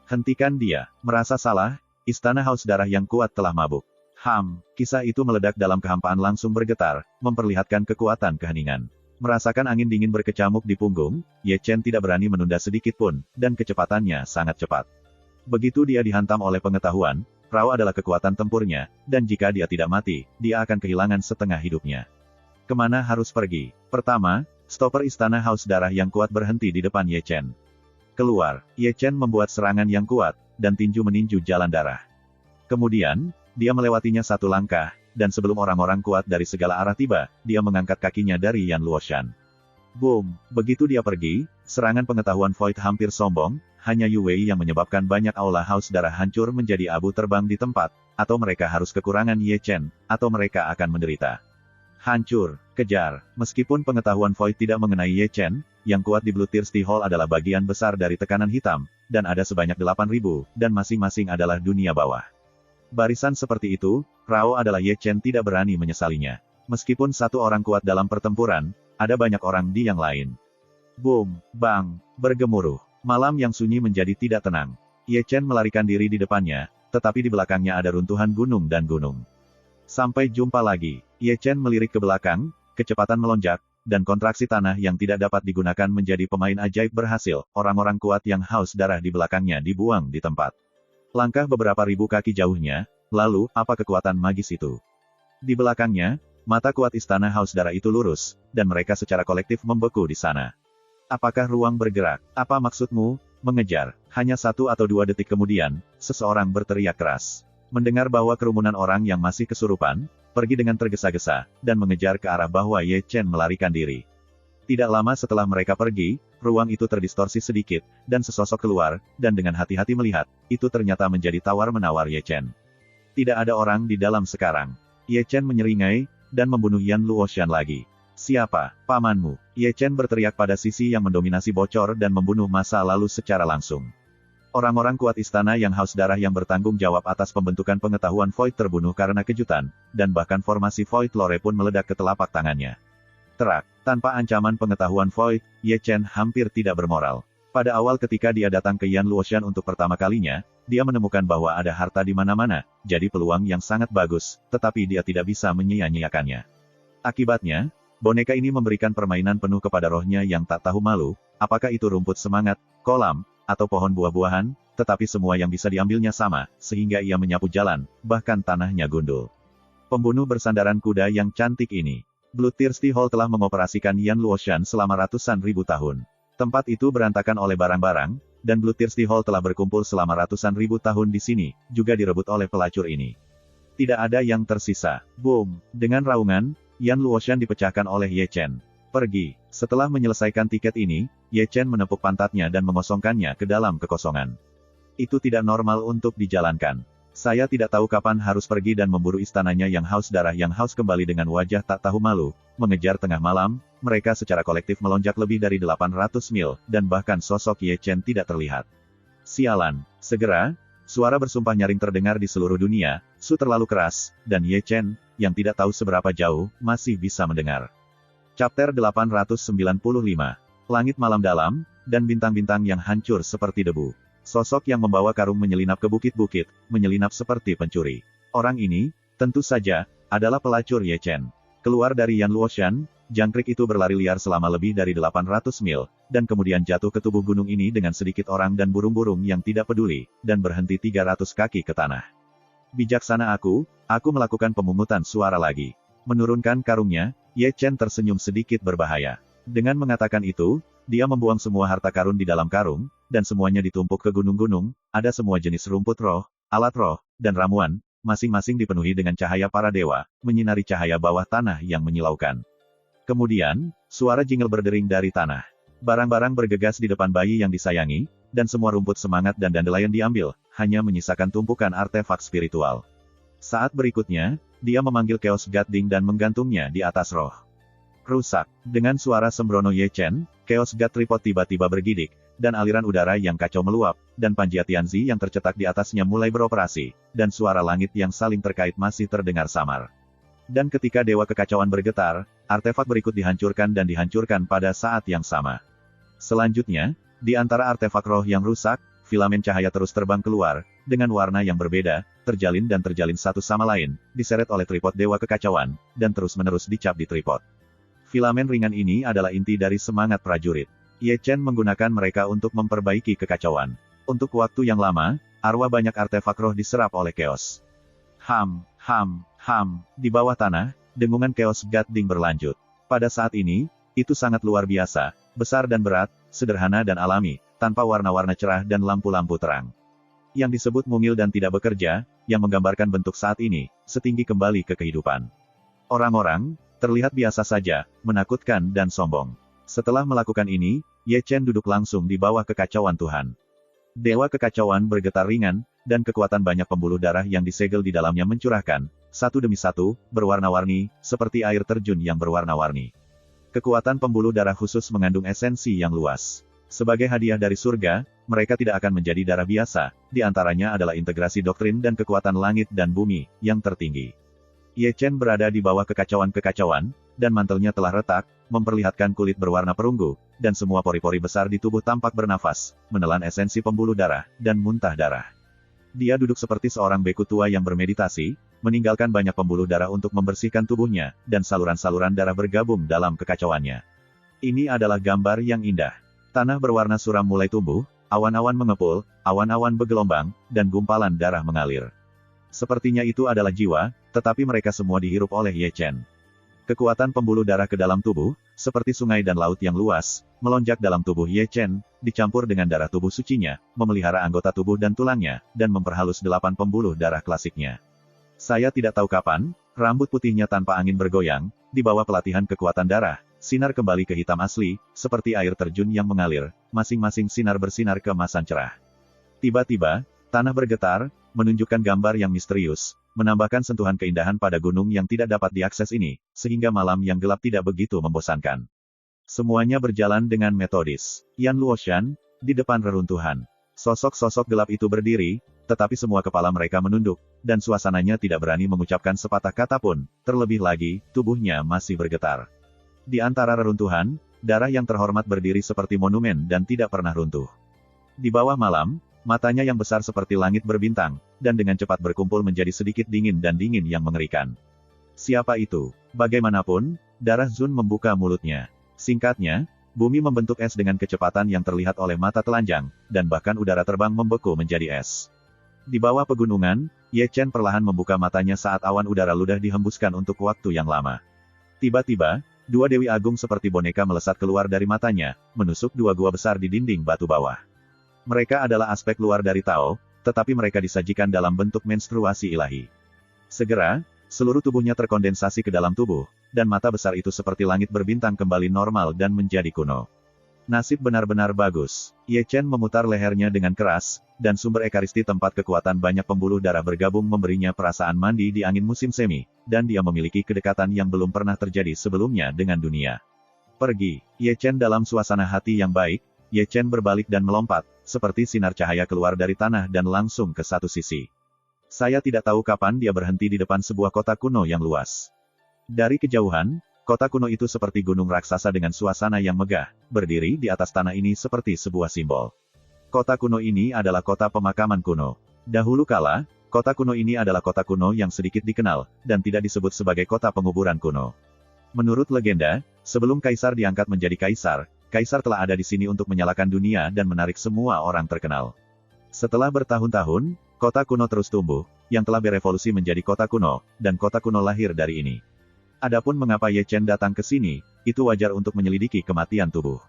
Hentikan dia. Merasa salah, istana haus darah yang kuat telah mabuk. Kisah itu meledak dalam kehampaan langsung bergetar, memperlihatkan kekuatan keheningan. Merasakan angin dingin berkecamuk di punggung, Ye Chen tidak berani menunda sedikit pun, dan kecepatannya sangat cepat. Begitu dia dihantam oleh pengetahuan, Rao adalah kekuatan tempurnya, dan jika dia tidak mati, dia akan kehilangan setengah hidupnya. Kemana harus pergi? Pertama, stopper istana haus darah yang kuat berhenti di depan Ye Chen. Keluar, Ye Chen membuat serangan yang kuat, dan tinju meninju jalan darah. Kemudian, dia melewatinya satu langkah, dan sebelum orang-orang kuat dari segala arah tiba, dia mengangkat kakinya dari Yan Luoshan. Boom! Begitu dia pergi, serangan pengetahuan Void hampir sombong, hanya Yu Wei yang menyebabkan banyak aula haus darah hancur menjadi abu terbang di tempat, atau mereka harus kekurangan Ye Chen, atau mereka akan menderita. Hancur, kejar. Meskipun pengetahuan Void tidak mengenai Ye Chen, yang kuat di Bloodthirsty Hall adalah bagian besar dari tekanan hitam, dan ada sebanyak 8.000, dan masing-masing adalah dunia bawah. Barisan seperti itu, Rao adalah Ye Chen tidak berani menyesalinya. Meskipun satu orang kuat dalam pertempuran, ada banyak orang di yang lain. Boom, bang, bergemuruh. Malam yang sunyi menjadi tidak tenang. Ye Chen melarikan diri di depannya, tetapi di belakangnya ada runtuhan gunung dan gunung. Sampai jumpa lagi. Ye Chen melirik ke belakang, kecepatan melonjak, dan kontraksi tanah yang tidak dapat digunakan menjadi pemain ajaib berhasil. Orang-orang kuat yang haus darah di belakangnya dibuang di tempat. Langkah beberapa ribu kaki jauhnya, lalu, apa kekuatan magis itu? Di belakangnya, mata kuat istana haus darah itu lurus, dan mereka secara kolektif membeku di sana. Apakah ruang bergerak? Apa maksudmu, mengejar? Hanya 1 atau 2 detik kemudian, seseorang berteriak keras. Mendengar bahwa kerumunan orang yang masih kesurupan, pergi dengan tergesa-gesa, dan mengejar ke arah bahwa Ye Chen melarikan diri. Tidak lama setelah mereka pergi, ruang itu terdistorsi sedikit, dan sesosok keluar, dan dengan hati-hati melihat, itu ternyata menjadi tawar-menawar Ye Chen. Tidak ada orang di dalam sekarang. Ye Chen menyeringai, dan membunuh Yan Luoshan lagi. Siapa, pamanmu? Ye Chen berteriak pada sisi yang mendominasi bocor dan membunuh masa lalu secara langsung. Orang-orang kuat istana yang haus darah yang bertanggung jawab atas pembentukan pengetahuan Void terbunuh karena kejutan, dan bahkan formasi Void Lore pun meledak ke telapak tangannya. Terak, tanpa ancaman pengetahuan Void, Ye Chen hampir tidak bermoral. Pada awal ketika dia datang ke Yan Luoshan untuk pertama kalinya, dia menemukan bahwa ada harta di mana-mana, jadi peluang yang sangat bagus, tetapi dia tidak bisa menyia-nyiakannya. Akibatnya, boneka ini memberikan permainan penuh kepada rohnya yang tak tahu malu, apakah itu rumput semangat, kolam, atau pohon buah-buahan, tetapi semua yang bisa diambilnya sama, sehingga ia menyapu jalan, bahkan tanahnya gundul. Pembunuh bersandaran kuda yang cantik ini. Bloodthirsty Hall telah mengoperasikan Yan Luoshan selama ratusan ribu tahun. Tempat itu berantakan oleh barang-barang, dan Bloodthirsty Hall telah berkumpul selama ratusan ribu tahun di sini, juga direbut oleh pelacur ini. Tidak ada yang tersisa. Boom! Dengan raungan, Yan Luoshan dipecahkan oleh Ye Chen. Pergi. Setelah menyelesaikan tiket ini, Ye Chen menepuk pantatnya dan mengosongkannya ke dalam kekosongan. Itu tidak normal untuk dijalankan. Saya tidak tahu kapan harus pergi dan memburu istananya yang haus darah yang haus kembali dengan wajah tak tahu malu, mengejar tengah malam, mereka secara kolektif melonjak lebih dari 800 mil, dan bahkan sosok Ye Chen tidak terlihat. Sialan. Segera, suara bersumpah nyaring terdengar di seluruh dunia, Su terlalu keras, dan Ye Chen, yang tidak tahu seberapa jauh, masih bisa mendengar. Chapter 895. Langit malam dalam, dan bintang-bintang yang hancur seperti debu. Sosok yang membawa karung menyelinap ke bukit-bukit, menyelinap seperti pencuri. Orang ini, tentu saja, adalah pelacur Ye Chen. Keluar dari Yan Luoshan, jangkrik itu berlari liar selama lebih dari 800 mil, dan kemudian jatuh ke tubuh gunung ini dengan sedikit orang dan burung-burung yang tidak peduli, dan berhenti 300 kaki ke tanah. Bijaksana aku melakukan pemungutan suara lagi. Menurunkan karungnya, Ye Chen tersenyum sedikit berbahaya. Dengan mengatakan itu, dia membuang semua harta karun di dalam karung, dan semuanya ditumpuk ke gunung-gunung, ada semua jenis rumput roh, alat roh, dan ramuan, masing-masing dipenuhi dengan cahaya para dewa, menyinari cahaya bawah tanah yang menyilaukan. Kemudian, suara jingle berdering dari tanah. Barang-barang bergegas di depan bayi yang disayangi, dan semua rumput semangat dan dandelion diambil, hanya menyisakan tumpukan artefak spiritual. Saat berikutnya, dia memanggil Chaos God-Ding dan menggantungnya di atas roh. Rusak. Dengan suara sembrono Ye Chen, Chaos God Tripod tiba-tiba bergidik, dan aliran udara yang kacau meluap, dan Panjia Tianzi yang tercetak di atasnya mulai beroperasi, dan suara langit yang saling terkait masih terdengar samar. Dan ketika Dewa Kekacauan bergetar, artefak berikut dihancurkan dan dihancurkan pada saat yang sama. Selanjutnya, di antara artefak roh yang rusak, filamen cahaya terus terbang keluar, dengan warna yang berbeda, terjalin dan terjalin satu sama lain, diseret oleh tripod Dewa Kekacauan, dan terus-menerus dicap di tripod. Filamen ringan ini adalah inti dari semangat prajurit. Ye Chen menggunakan mereka untuk memperbaiki kekacauan. Untuk waktu yang lama, arwah banyak artefak roh diserap oleh Chaos. Di bawah tanah, dengungan Chaos God-Ding berlanjut. Pada saat ini, itu sangat luar biasa, besar dan berat, sederhana dan alami, tanpa warna-warna cerah dan lampu-lampu terang. Yang disebut mungil dan tidak bekerja, yang menggambarkan bentuk saat ini, setinggi kembali ke kehidupan. Orang-orang, terlihat biasa saja, menakutkan dan sombong. Setelah melakukan ini, Ye Chen duduk langsung di bawah kekacauan Tuhan. Dewa Kekacauan bergetar ringan, dan kekuatan banyak pembuluh darah yang disegel di dalamnya mencurahkan, satu demi satu, berwarna-warni, seperti air terjun yang berwarna-warni. Kekuatan pembuluh darah khusus mengandung esensi yang luas. Sebagai hadiah dari surga, mereka tidak akan menjadi darah biasa, di antaranya adalah integrasi doktrin dan kekuatan langit dan bumi, yang tertinggi. Ye Chen berada di bawah kekacauan-kekacauan, dan mantelnya telah retak, memperlihatkan kulit berwarna perunggu, dan semua pori-pori besar di tubuh tampak bernafas, menelan esensi pembuluh darah, dan muntah darah. Dia duduk seperti seorang beku tua yang bermeditasi, meninggalkan banyak pembuluh darah untuk membersihkan tubuhnya, dan saluran-saluran darah bergabung dalam kekacauannya. Ini adalah gambar yang indah. Tanah berwarna suram mulai tumbuh, awan-awan mengepul, awan-awan bergelombang, dan gumpalan darah mengalir. Sepertinya itu adalah jiwa, tetapi mereka semua dihirup oleh Ye Chen. Kekuatan pembuluh darah ke dalam tubuh, seperti sungai dan laut yang luas, melonjak dalam tubuh Ye Chen, dicampur dengan darah tubuh sucinya, memelihara anggota tubuh dan tulangnya, dan memperhalus 8 pembuluh darah klasiknya. Saya tidak tahu kapan, rambut putihnya tanpa angin bergoyang, di bawah pelatihan kekuatan darah, sinar kembali ke hitam asli, seperti air terjun yang mengalir, masing-masing sinar bersinar keemasan cerah. Tiba-tiba, tanah bergetar, menunjukkan gambar yang misterius, menambahkan sentuhan keindahan pada gunung yang tidak dapat diakses ini, sehingga malam yang gelap tidak begitu membosankan. Semuanya berjalan dengan metodis. Yan Luoshan, di depan reruntuhan. Sosok-sosok gelap itu berdiri, tetapi semua kepala mereka menunduk, dan suasananya tidak berani mengucapkan sepatah kata pun, terlebih lagi, tubuhnya masih bergetar. Di antara reruntuhan, darah yang terhormat berdiri seperti monumen dan tidak pernah runtuh. Di bawah malam, matanya yang besar seperti langit berbintang, dan dengan cepat berkumpul menjadi sedikit dingin dan dingin yang mengerikan. Siapa itu? Bagaimanapun, darah Zun membuka mulutnya. Singkatnya, bumi membentuk es dengan kecepatan yang terlihat oleh mata telanjang, dan bahkan udara terbang membeku menjadi es. Di bawah pegunungan, Ye Chen perlahan membuka matanya saat awan udara ludah dihembuskan untuk waktu yang lama. Tiba-tiba, dua Dewi Agung seperti boneka melesat keluar dari matanya, menusuk dua gua besar di dinding batu bawah. Mereka adalah aspek luar dari Tao, tetapi mereka disajikan dalam bentuk menstruasi ilahi. Segera, seluruh tubuhnya terkondensasi ke dalam tubuh, dan mata besar itu seperti langit berbintang kembali normal dan menjadi kuno. Nasib benar-benar bagus. Ye Chen memutar lehernya dengan keras, dan sumber ekaristi tempat kekuatan banyak pembuluh darah bergabung memberinya perasaan mandi di angin musim semi, dan dia memiliki kedekatan yang belum pernah terjadi sebelumnya dengan dunia. Pergi. Ye Chen dalam suasana hati yang baik, Ye Chen berbalik dan melompat, seperti sinar cahaya keluar dari tanah dan langsung ke satu sisi. Saya tidak tahu kapan dia berhenti di depan sebuah kota kuno yang luas. Dari kejauhan, kota kuno itu seperti gunung raksasa dengan suasana yang megah, berdiri di atas tanah ini seperti sebuah simbol. Kota kuno ini adalah kota pemakaman kuno. Dahulu kala, kota kuno ini adalah kota kuno yang sedikit dikenal, dan tidak disebut sebagai kota penguburan kuno. Menurut legenda, sebelum kaisar diangkat menjadi kaisar, kaisar telah ada di sini untuk menyalakan dunia dan menarik semua orang terkenal. Setelah bertahun-tahun, kota kuno terus tumbuh, yang telah berevolusi menjadi kota kuno, dan kota kuno lahir dari ini. Adapun mengapa Ye Chen datang ke sini, itu wajar untuk menyelidiki kematian tubuh.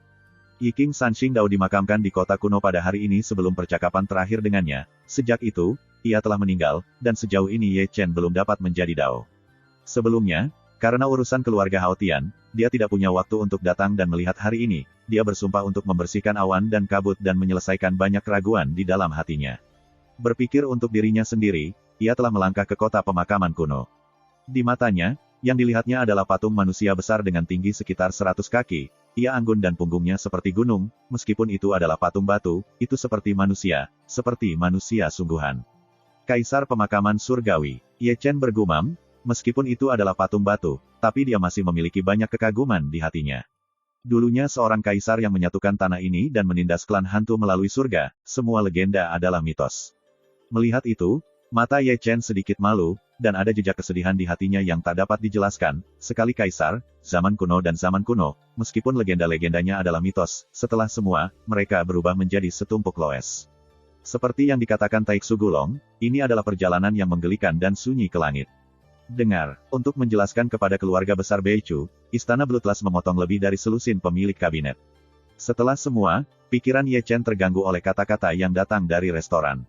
Yi King Sanxing Dao dimakamkan di kota kuno pada hari ini sebelum percakapan terakhir dengannya. Sejak itu, ia telah meninggal, dan sejauh ini Ye Chen belum dapat menjadi Dao. Sebelumnya, karena urusan keluarga Hao Tian, dia tidak punya waktu untuk datang dan melihat hari ini. Dia bersumpah untuk membersihkan awan dan kabut dan menyelesaikan banyak keraguan di dalam hatinya. Berpikir untuk dirinya sendiri, ia telah melangkah ke kota pemakaman kuno. Di matanya, yang dilihatnya adalah patung manusia besar dengan tinggi sekitar 100 kaki. Ia anggun dan punggungnya seperti gunung, meskipun itu adalah patung batu, itu seperti manusia sungguhan. Kaisar pemakaman surgawi. Ye Chen bergumam, meskipun itu adalah patung batu, tapi dia masih memiliki banyak kekaguman di hatinya. Dulunya seorang kaisar yang menyatukan tanah ini dan menindas klan hantu melalui surga, semua legenda adalah mitos. Melihat itu, mata Ye Chen sedikit malu, dan ada jejak kesedihan di hatinya yang tak dapat dijelaskan. Sekali kaisar, zaman kuno dan zaman kuno, meskipun legenda-legendanya adalah mitos, setelah semua, mereka berubah menjadi setumpuk loes. Seperti yang dikatakan Taiksu Gulong, ini adalah perjalanan yang menggelikan dan sunyi ke langit. Dengar, untuk menjelaskan kepada keluarga besar Beichu, Istana Bloodlust memotong lebih dari selusin pemilik kabinet. Setelah semua, pikiran Ye Chen terganggu oleh kata-kata yang datang dari restoran.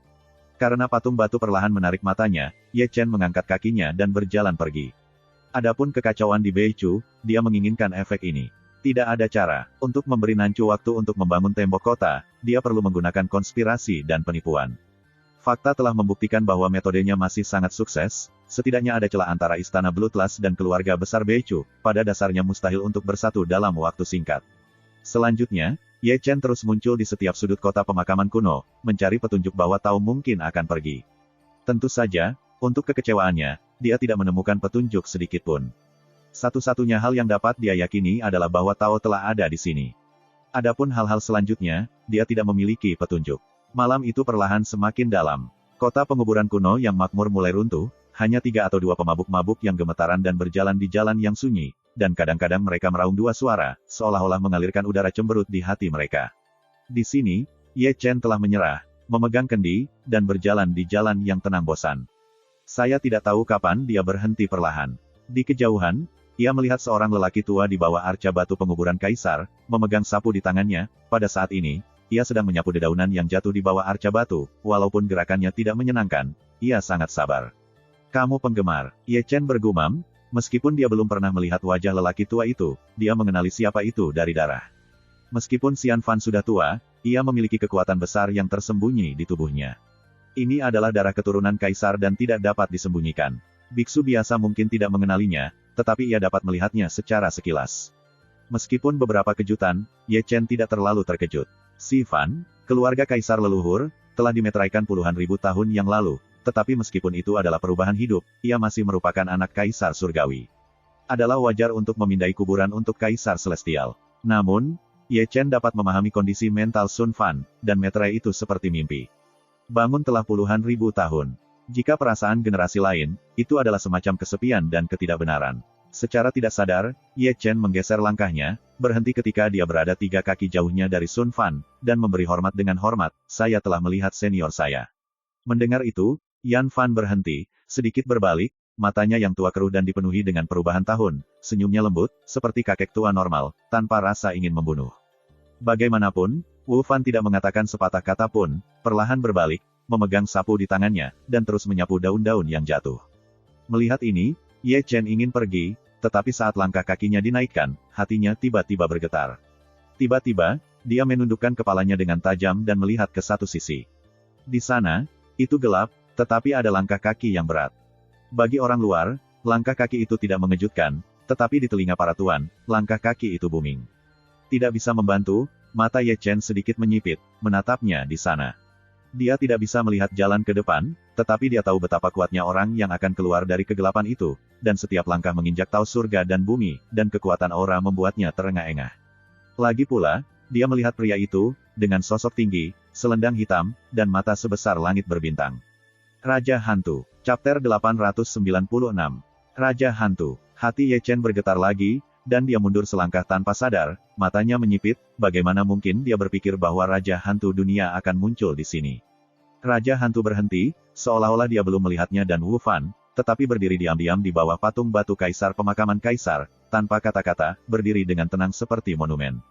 Karena patung batu perlahan menarik matanya, Ye Chen mengangkat kakinya dan berjalan pergi. Adapun kekacauan di Beichu, dia menginginkan efek ini. Tidak ada cara, untuk memberi Nancu waktu untuk membangun tembok kota, dia perlu menggunakan konspirasi dan penipuan. Fakta telah membuktikan bahwa metodenya masih sangat sukses, setidaknya ada celah antara Istana Bloodlust dan keluarga besar Beichu, pada dasarnya mustahil untuk bersatu dalam waktu singkat. Selanjutnya, Ye Chen terus muncul di setiap sudut kota pemakaman kuno, mencari petunjuk bahwa Tao mungkin akan pergi. Tentu saja, untuk kekecewaannya, dia tidak menemukan petunjuk sedikitpun. Satu-satunya hal yang dapat dia yakini adalah bahwa Tao telah ada di sini. Adapun hal-hal selanjutnya, dia tidak memiliki petunjuk. Malam itu perlahan semakin dalam. Kota penguburan kuno yang makmur mulai runtuh, hanya 3 atau 2 pemabuk-mabuk yang gemetaran dan berjalan di jalan yang sunyi. Dan kadang-kadang mereka meraung 2 suara, seolah-olah mengalirkan udara cemberut di hati mereka. Di sini, Ye Chen telah menyerah, memegang kendi, dan berjalan di jalan yang tenang bosan. Saya tidak tahu kapan dia berhenti perlahan. Di kejauhan, ia melihat seorang lelaki tua di bawah arca batu penguburan kaisar, memegang sapu di tangannya. Pada saat ini, ia sedang menyapu dedaunan yang jatuh di bawah arca batu, walaupun gerakannya tidak menyenangkan, ia sangat sabar. Kamu penggemar, Ye Chen bergumam. Meskipun dia belum pernah melihat wajah lelaki tua itu, dia mengenali siapa itu dari darah. Meskipun Xian Fan sudah tua, ia memiliki kekuatan besar yang tersembunyi di tubuhnya. Ini adalah darah keturunan kaisar dan tidak dapat disembunyikan. Biksu biasa mungkin tidak mengenalinya, tetapi ia dapat melihatnya secara sekilas. Meskipun beberapa kejutan, Ye Chen tidak terlalu terkejut. Si Fan, keluarga kaisar leluhur, telah dimeteraikan puluhan ribu tahun yang lalu, tetapi meskipun itu adalah perubahan hidup, ia masih merupakan anak kaisar surgawi. Adalah wajar untuk memindai kuburan untuk kaisar celestial. Namun, Ye Chen dapat memahami kondisi mental Sun Fan, dan meterai itu seperti mimpi. Bangun telah puluhan ribu tahun. Jika perasaan generasi lain, itu adalah semacam kesepian dan ketidakbenaran. Secara tidak sadar, Ye Chen menggeser langkahnya, berhenti ketika dia berada 3 kaki jauhnya dari Sun Fan, dan memberi hormat dengan hormat, "Saya telah melihat senior saya." Mendengar itu, Yan Fan berhenti, sedikit berbalik, matanya yang tua keruh dan dipenuhi dengan perubahan tahun, senyumnya lembut, seperti kakek tua normal, tanpa rasa ingin membunuh. Bagaimanapun, Wu Fan tidak mengatakan sepatah kata pun, perlahan berbalik, memegang sapu di tangannya, dan terus menyapu daun-daun yang jatuh. Melihat ini, Ye Chen ingin pergi, tetapi saat langkah kakinya dinaikkan, hatinya tiba-tiba bergetar. Tiba-tiba, dia menundukkan kepalanya dengan tajam dan melihat ke satu sisi. Di sana, itu gelap, tetapi ada langkah kaki yang berat. Bagi orang luar, langkah kaki itu tidak mengejutkan, tetapi di telinga para tuan, langkah kaki itu booming. Tidak bisa membantu, mata Ye Chen sedikit menyipit, menatapnya di sana. Dia tidak bisa melihat jalan ke depan, tetapi dia tahu betapa kuatnya orang yang akan keluar dari kegelapan itu, dan setiap langkah menginjak tahu surga dan bumi, dan kekuatan aura membuatnya terengah-engah. Lagi pula, dia melihat pria itu, dengan sosok tinggi, selendang hitam, dan mata sebesar langit berbintang. Raja Hantu. Chapter 896. Raja Hantu. Hati Ye Chen bergetar lagi, dan dia mundur selangkah tanpa sadar, matanya menyipit, bagaimana mungkin dia berpikir bahwa Raja Hantu dunia akan muncul di sini. Raja Hantu berhenti, seolah-olah dia belum melihatnya dan Wu Fan, tetapi berdiri diam-diam di bawah patung batu kaisar pemakaman kaisar, tanpa kata-kata, berdiri dengan tenang seperti monumen.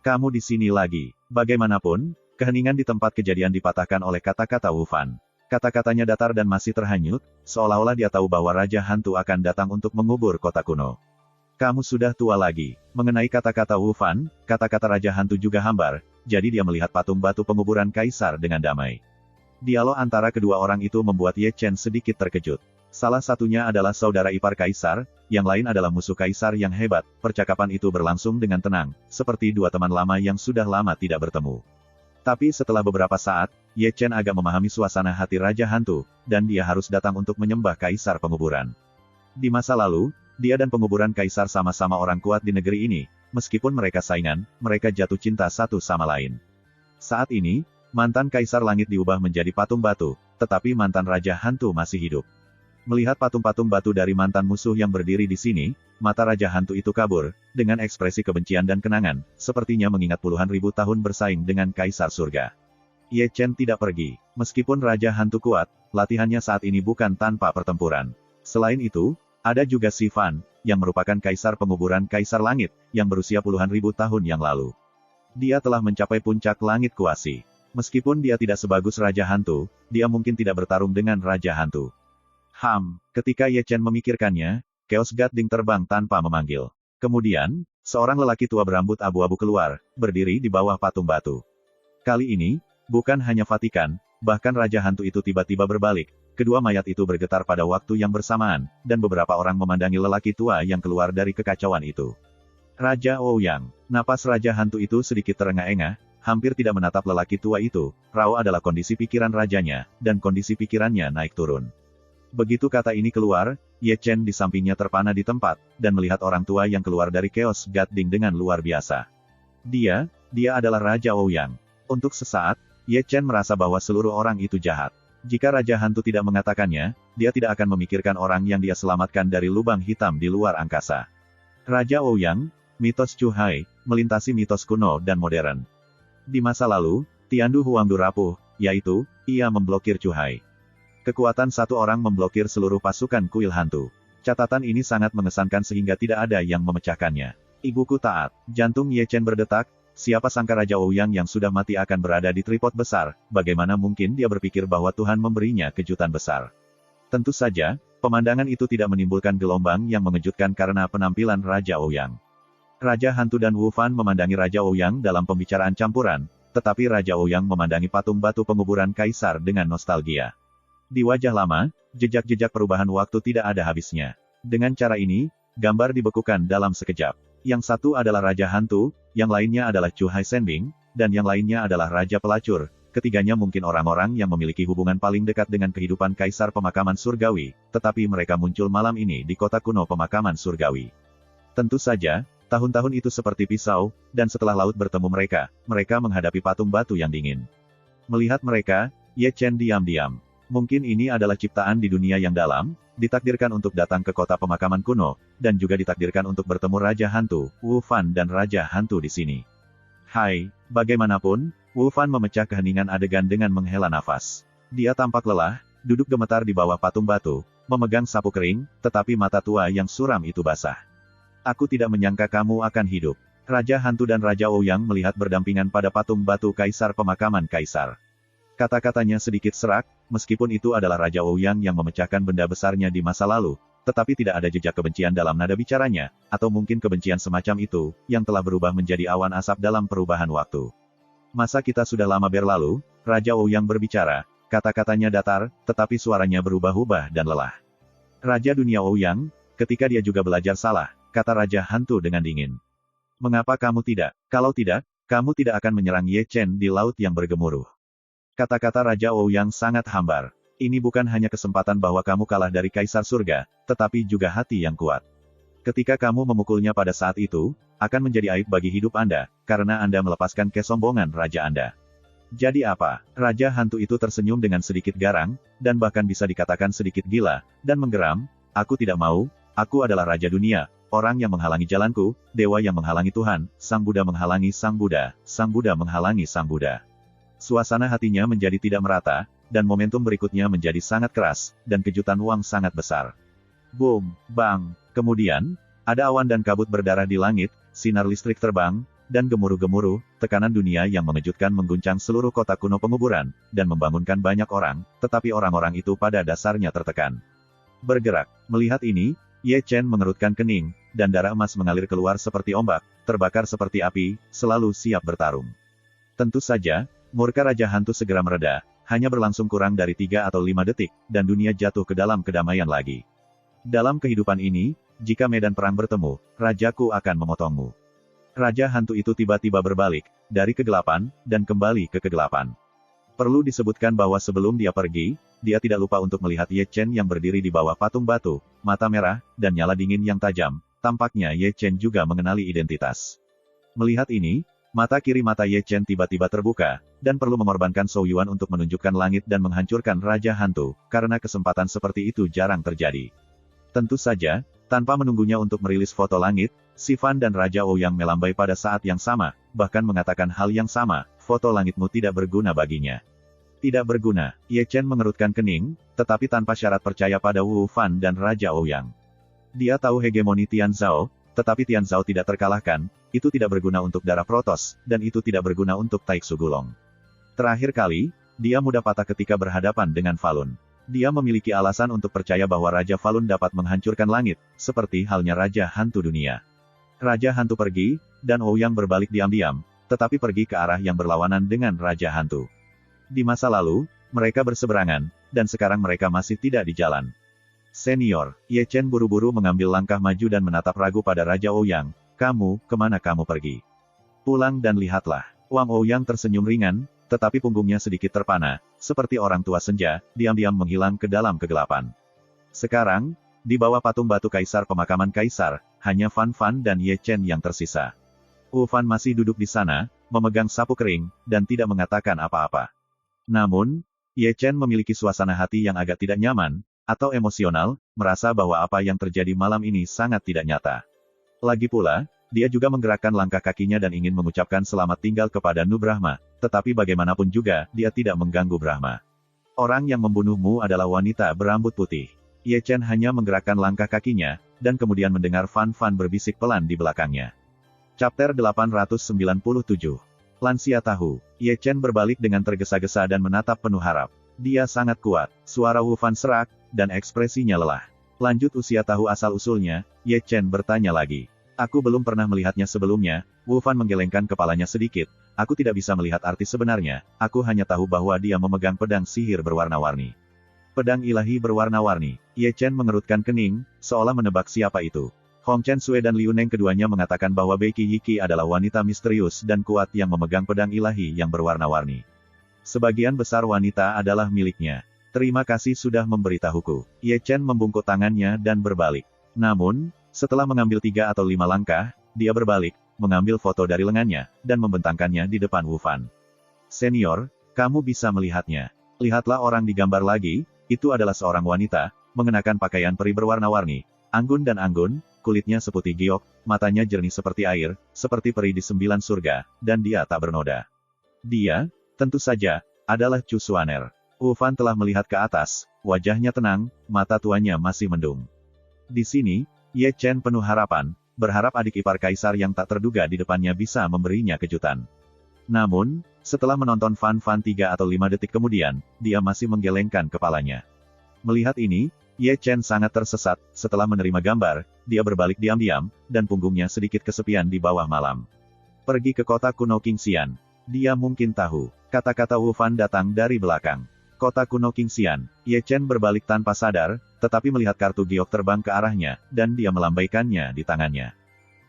"Kamu di sini lagi." Bagaimanapun, keheningan di tempat kejadian dipatahkan oleh kata-kata Wu Fan. Kata-katanya datar dan masih terhanyut, seolah-olah dia tahu bahwa Raja Hantu akan datang untuk mengubur kota kuno. "Kamu sudah tua lagi." Mengenai kata-kata Wu Fan, kata-kata Raja Hantu juga hambar, jadi dia melihat patung batu penguburan kaisar dengan damai. Dialog antara kedua orang itu membuat Ye Chen sedikit terkejut. Salah satunya adalah saudara ipar kaisar, yang lain adalah musuh kaisar yang hebat. Percakapan itu berlangsung dengan tenang, seperti dua teman lama yang sudah lama tidak bertemu. Tapi setelah beberapa saat, Ye Chen agak memahami suasana hati Raja Hantu, dan dia harus datang untuk menyembah kaisar penguburan. Di masa lalu, dia dan penguburan kaisar sama-sama orang kuat di negeri ini, meskipun mereka saingan, mereka jatuh cinta satu sama lain. Saat ini, mantan kaisar langit diubah menjadi patung batu, tetapi mantan Raja Hantu masih hidup. Melihat patung-patung batu dari mantan musuh yang berdiri di sini, mata Raja Hantu itu kabur, dengan ekspresi kebencian dan kenangan, sepertinya mengingat puluhan ribu tahun bersaing dengan kaisar surga. Ye Chen tidak pergi. Meskipun Raja Hantu kuat, latihannya saat ini bukan tanpa pertempuran. Selain itu, ada juga Si Fan, yang merupakan kaisar penguburan kaisar langit, yang berusia puluhan ribu tahun yang lalu. Dia telah mencapai puncak langit kuasi. Meskipun dia tidak sebagus Raja Hantu, dia mungkin tidak bertarung dengan Raja Hantu. Ketika Ye Chen memikirkannya, Chaos Gathering terbang tanpa memanggil. Kemudian, seorang lelaki tua berambut abu-abu keluar, berdiri di bawah patung batu. Kali ini, bukan hanya Vatikan, bahkan Raja Hantu itu tiba-tiba berbalik. Kedua mayat itu bergetar pada waktu yang bersamaan, dan beberapa orang memandangi lelaki tua yang keluar dari kekacauan itu. Raja Ouyang. Napas Raja Hantu itu sedikit terengah-engah, hampir tidak menatap lelaki tua itu. Rao adalah kondisi pikiran rajanya, dan kondisi pikirannya naik turun. Begitu kata ini keluar, Ye Chen di sampingnya terpana di tempat, dan melihat orang tua yang keluar dari Chaos Gathering dengan luar biasa. Dia adalah Raja Ouyang. Untuk sesaat, Ye Chen merasa bahwa seluruh orang itu jahat. Jika Raja Hantu tidak mengatakannya, dia tidak akan memikirkan orang yang dia selamatkan dari lubang hitam di luar angkasa. Raja Ouyang, mitos Chu Hai, melintasi mitos kuno dan modern. Di masa lalu, Tiandu Huangdu rapuh, yaitu, ia memblokir Chu Hai. Kekuatan satu orang memblokir seluruh pasukan kuil hantu. Catatan ini sangat mengesankan sehingga tidak ada yang memecahkannya. Ibuku taat. Jantung Ye Chen berdetak, siapa sangka Raja Ouyang yang sudah mati akan berada di tripod besar, bagaimana mungkin dia berpikir bahwa Tuhan memberinya kejutan besar. Tentu saja, pemandangan itu tidak menimbulkan gelombang yang mengejutkan karena penampilan Raja Ouyang. Raja Hantu dan Wu Fan memandangi Raja Ouyang dalam pembicaraan campuran, tetapi Raja Ouyang memandangi patung batu penguburan kaisar dengan nostalgia. Di wajah lama, jejak-jejak perubahan waktu tidak ada habisnya. Dengan cara ini, gambar dibekukan dalam sekejap. Yang satu adalah Raja Hantu, yang lainnya adalah Chu Haisenbing, dan yang lainnya adalah Raja Pelacur. Ketiganya mungkin orang-orang yang memiliki hubungan paling dekat dengan kehidupan Kaisar Pemakaman Surgawi, tetapi mereka muncul malam ini di kota kuno Pemakaman Surgawi. Tentu saja, tahun-tahun itu seperti pisau, dan setelah laut bertemu mereka menghadapi patung batu yang dingin. Melihat mereka, Ye Chen diam-diam. Mungkin ini adalah ciptaan di dunia yang dalam, ditakdirkan untuk datang ke kota pemakaman kuno, dan juga ditakdirkan untuk bertemu Raja Hantu, Wu Fan dan Raja Hantu di sini. Hai, bagaimanapun, Wu Fan memecah keheningan adegan dengan menghela nafas. Dia tampak lelah, duduk gemetar di bawah patung batu, memegang sapu kering, tetapi mata tua yang suram itu basah. Aku tidak menyangka kamu akan hidup. Raja Hantu dan Raja Ouyang melihat berdampingan pada patung batu Kaisar Pemakaman Kaisar. Kata-katanya sedikit serak, meskipun itu adalah Raja Ouyang yang memecahkan benda besarnya di masa lalu, tetapi tidak ada jejak kebencian dalam nada bicaranya, atau mungkin kebencian semacam itu, yang telah berubah menjadi awan asap dalam perubahan waktu. Masa kita sudah lama berlalu, Raja Ouyang berbicara, kata-katanya datar, tetapi suaranya berubah-ubah dan lelah. Raja Dunia Ouyang, ketika dia juga belajar salah, kata Raja Hantu dengan dingin. Mengapa kamu tidak? Kalau tidak, kamu tidak akan menyerang Ye Chen di laut yang bergemuruh. Kata-kata Raja Ouyang sangat hambar. Ini bukan hanya kesempatan bahwa kamu kalah dari Kaisar Surga, tetapi juga hati yang kuat. Ketika kamu memukulnya pada saat itu, akan menjadi aib bagi hidup Anda, karena Anda melepaskan kesombongan Raja Anda. Jadi apa? Raja Hantu itu tersenyum dengan sedikit garang, dan bahkan bisa dikatakan sedikit gila, dan menggeram, aku tidak mau, aku adalah Raja Dunia, orang yang menghalangi jalanku, dewa yang menghalangi Tuhan, Sang Buddha menghalangi Sang Buddha, Sang Buddha menghalangi Sang Buddha. Suasana hatinya menjadi tidak merata, dan momentum berikutnya menjadi sangat keras, dan kejutan uang sangat besar. Boom, bang, kemudian, ada awan dan kabut berdarah di langit, sinar listrik terbang, dan gemuruh-gemuruh, tekanan dunia yang mengejutkan mengguncang seluruh kota kuno penguburan, dan membangunkan banyak orang, tetapi orang-orang itu pada dasarnya tertekan. Bergerak, melihat ini, Ye Chen mengerutkan kening, dan darah emas mengalir keluar seperti ombak, terbakar seperti api, selalu siap bertarung. Tentu saja, murka Raja Hantu segera mereda, hanya berlangsung kurang dari 3 atau 5 detik, dan dunia jatuh ke dalam kedamaian lagi. Dalam kehidupan ini, jika medan perang bertemu, Rajaku akan memotongmu. Raja Hantu itu tiba-tiba berbalik, dari kegelapan, dan kembali ke kegelapan. Perlu disebutkan bahwa sebelum dia pergi, dia tidak lupa untuk melihat Ye Chen yang berdiri di bawah patung batu, mata merah, dan nyala dingin yang tajam, tampaknya Ye Chen juga mengenali identitas. Melihat ini, mata kiri mata Ye Chen tiba-tiba terbuka, dan perlu mengorbankan Zhou Yuan untuk menunjukkan langit dan menghancurkan Raja Hantu, karena kesempatan seperti itu jarang terjadi. Tentu saja, tanpa menunggunya untuk merilis foto langit, Si Fan dan Raja Ouyang melambai pada saat yang sama, bahkan mengatakan hal yang sama, foto langitmu tidak berguna baginya. Tidak berguna, Ye Chen mengerutkan kening, tetapi tanpa syarat percaya pada Wu Fan dan Raja Ouyang. Dia tahu hegemoni Tian Zhao, tetapi Tian Zhao tidak terkalahkan, itu tidak berguna untuk darah Protoss, dan itu tidak berguna untuk Taiksu Gulong. Terakhir kali, dia mudah patah ketika berhadapan dengan Falun. Dia memiliki alasan untuk percaya bahwa Raja Falun dapat menghancurkan langit, seperti halnya Raja Hantu Dunia. Raja Hantu pergi, dan Ouyang berbalik diam-diam, tetapi pergi ke arah yang berlawanan dengan Raja Hantu. Di masa lalu, mereka berseberangan, dan sekarang mereka masih tidak di jalan. Senior, Ye Chen buru-buru mengambil langkah maju dan menatap ragu pada Raja Ouyang, kemana kamu pergi? Pulang dan lihatlah. Wang Ouyang tersenyum ringan, tetapi punggungnya sedikit terpana, seperti orang tua senja, diam-diam menghilang ke dalam kegelapan. Sekarang, di bawah patung batu Kaisar Pemakaman Kaisar, hanya Fan Fan dan Ye Chen yang tersisa. Wu Fan masih duduk di sana, memegang sapu kering, dan tidak mengatakan apa-apa. Namun, Ye Chen memiliki suasana hati yang agak tidak nyaman, atau emosional, merasa bahwa apa yang terjadi malam ini sangat tidak nyata. Lagi pula, dia juga menggerakkan langkah kakinya dan ingin mengucapkan selamat tinggal kepada Nu Brahma, tetapi bagaimanapun juga, dia tidak mengganggu Brahma. Orang yang membunuhmu adalah wanita berambut putih. Ye Chen hanya menggerakkan langkah kakinya, dan kemudian mendengar Fan Fan berbisik pelan di belakangnya. Chapter 897. Lansia tahu. Ye Chen berbalik dengan tergesa-gesa dan menatap penuh harap. Dia sangat kuat, suara Wu Fan serak, dan ekspresinya lelah. Lanjut usia tahu asal-usulnya, Ye Chen bertanya lagi. Aku belum pernah melihatnya sebelumnya, Wu Fan menggelengkan kepalanya sedikit, aku tidak bisa melihat arti sebenarnya, aku hanya tahu bahwa dia memegang pedang sihir berwarna-warni. Pedang ilahi berwarna-warni. Ye Chen mengerutkan kening, seolah menebak siapa itu. Hong Chen Sui dan Liu Neng keduanya mengatakan bahwa Beiki Yiki adalah wanita misterius dan kuat yang memegang pedang ilahi yang berwarna-warni. Sebagian besar wanita adalah miliknya. Terima kasih sudah memberitahuku. Ye Chen membungkuk tangannya dan berbalik. Namun, setelah mengambil 3 atau 5 langkah, dia berbalik, mengambil foto dari lengannya, dan membentangkannya di depan Wu Fan. Senior, kamu bisa melihatnya. Lihatlah orang di gambar lagi, itu adalah seorang wanita, mengenakan pakaian peri berwarna-warni. Anggun dan anggun, kulitnya seputih giok, matanya jernih seperti air, seperti peri di 9 surga, dan dia tak bernoda. Dia, tentu saja, adalah Chu Xuaner. Wu Fan telah melihat ke atas, wajahnya tenang, mata tuanya masih mendung. Di sini, Ye Chen penuh harapan, berharap adik ipar kaisar yang tak terduga di depannya bisa memberinya kejutan. Namun, setelah menonton Fan 3 atau 5 detik kemudian, dia masih menggelengkan kepalanya. Melihat ini, Ye Chen sangat tersesat. Setelah menerima gambar, dia berbalik diam-diam, dan punggungnya sedikit kesepian di bawah malam. Pergi ke kota kuno Qingxian. Dia mungkin tahu. Kata-kata Wu Fan datang dari belakang. Kota kuno Qingxian. Ye Chen berbalik tanpa sadar, tetapi melihat kartu giok terbang ke arahnya, dan dia melambaikannya di tangannya.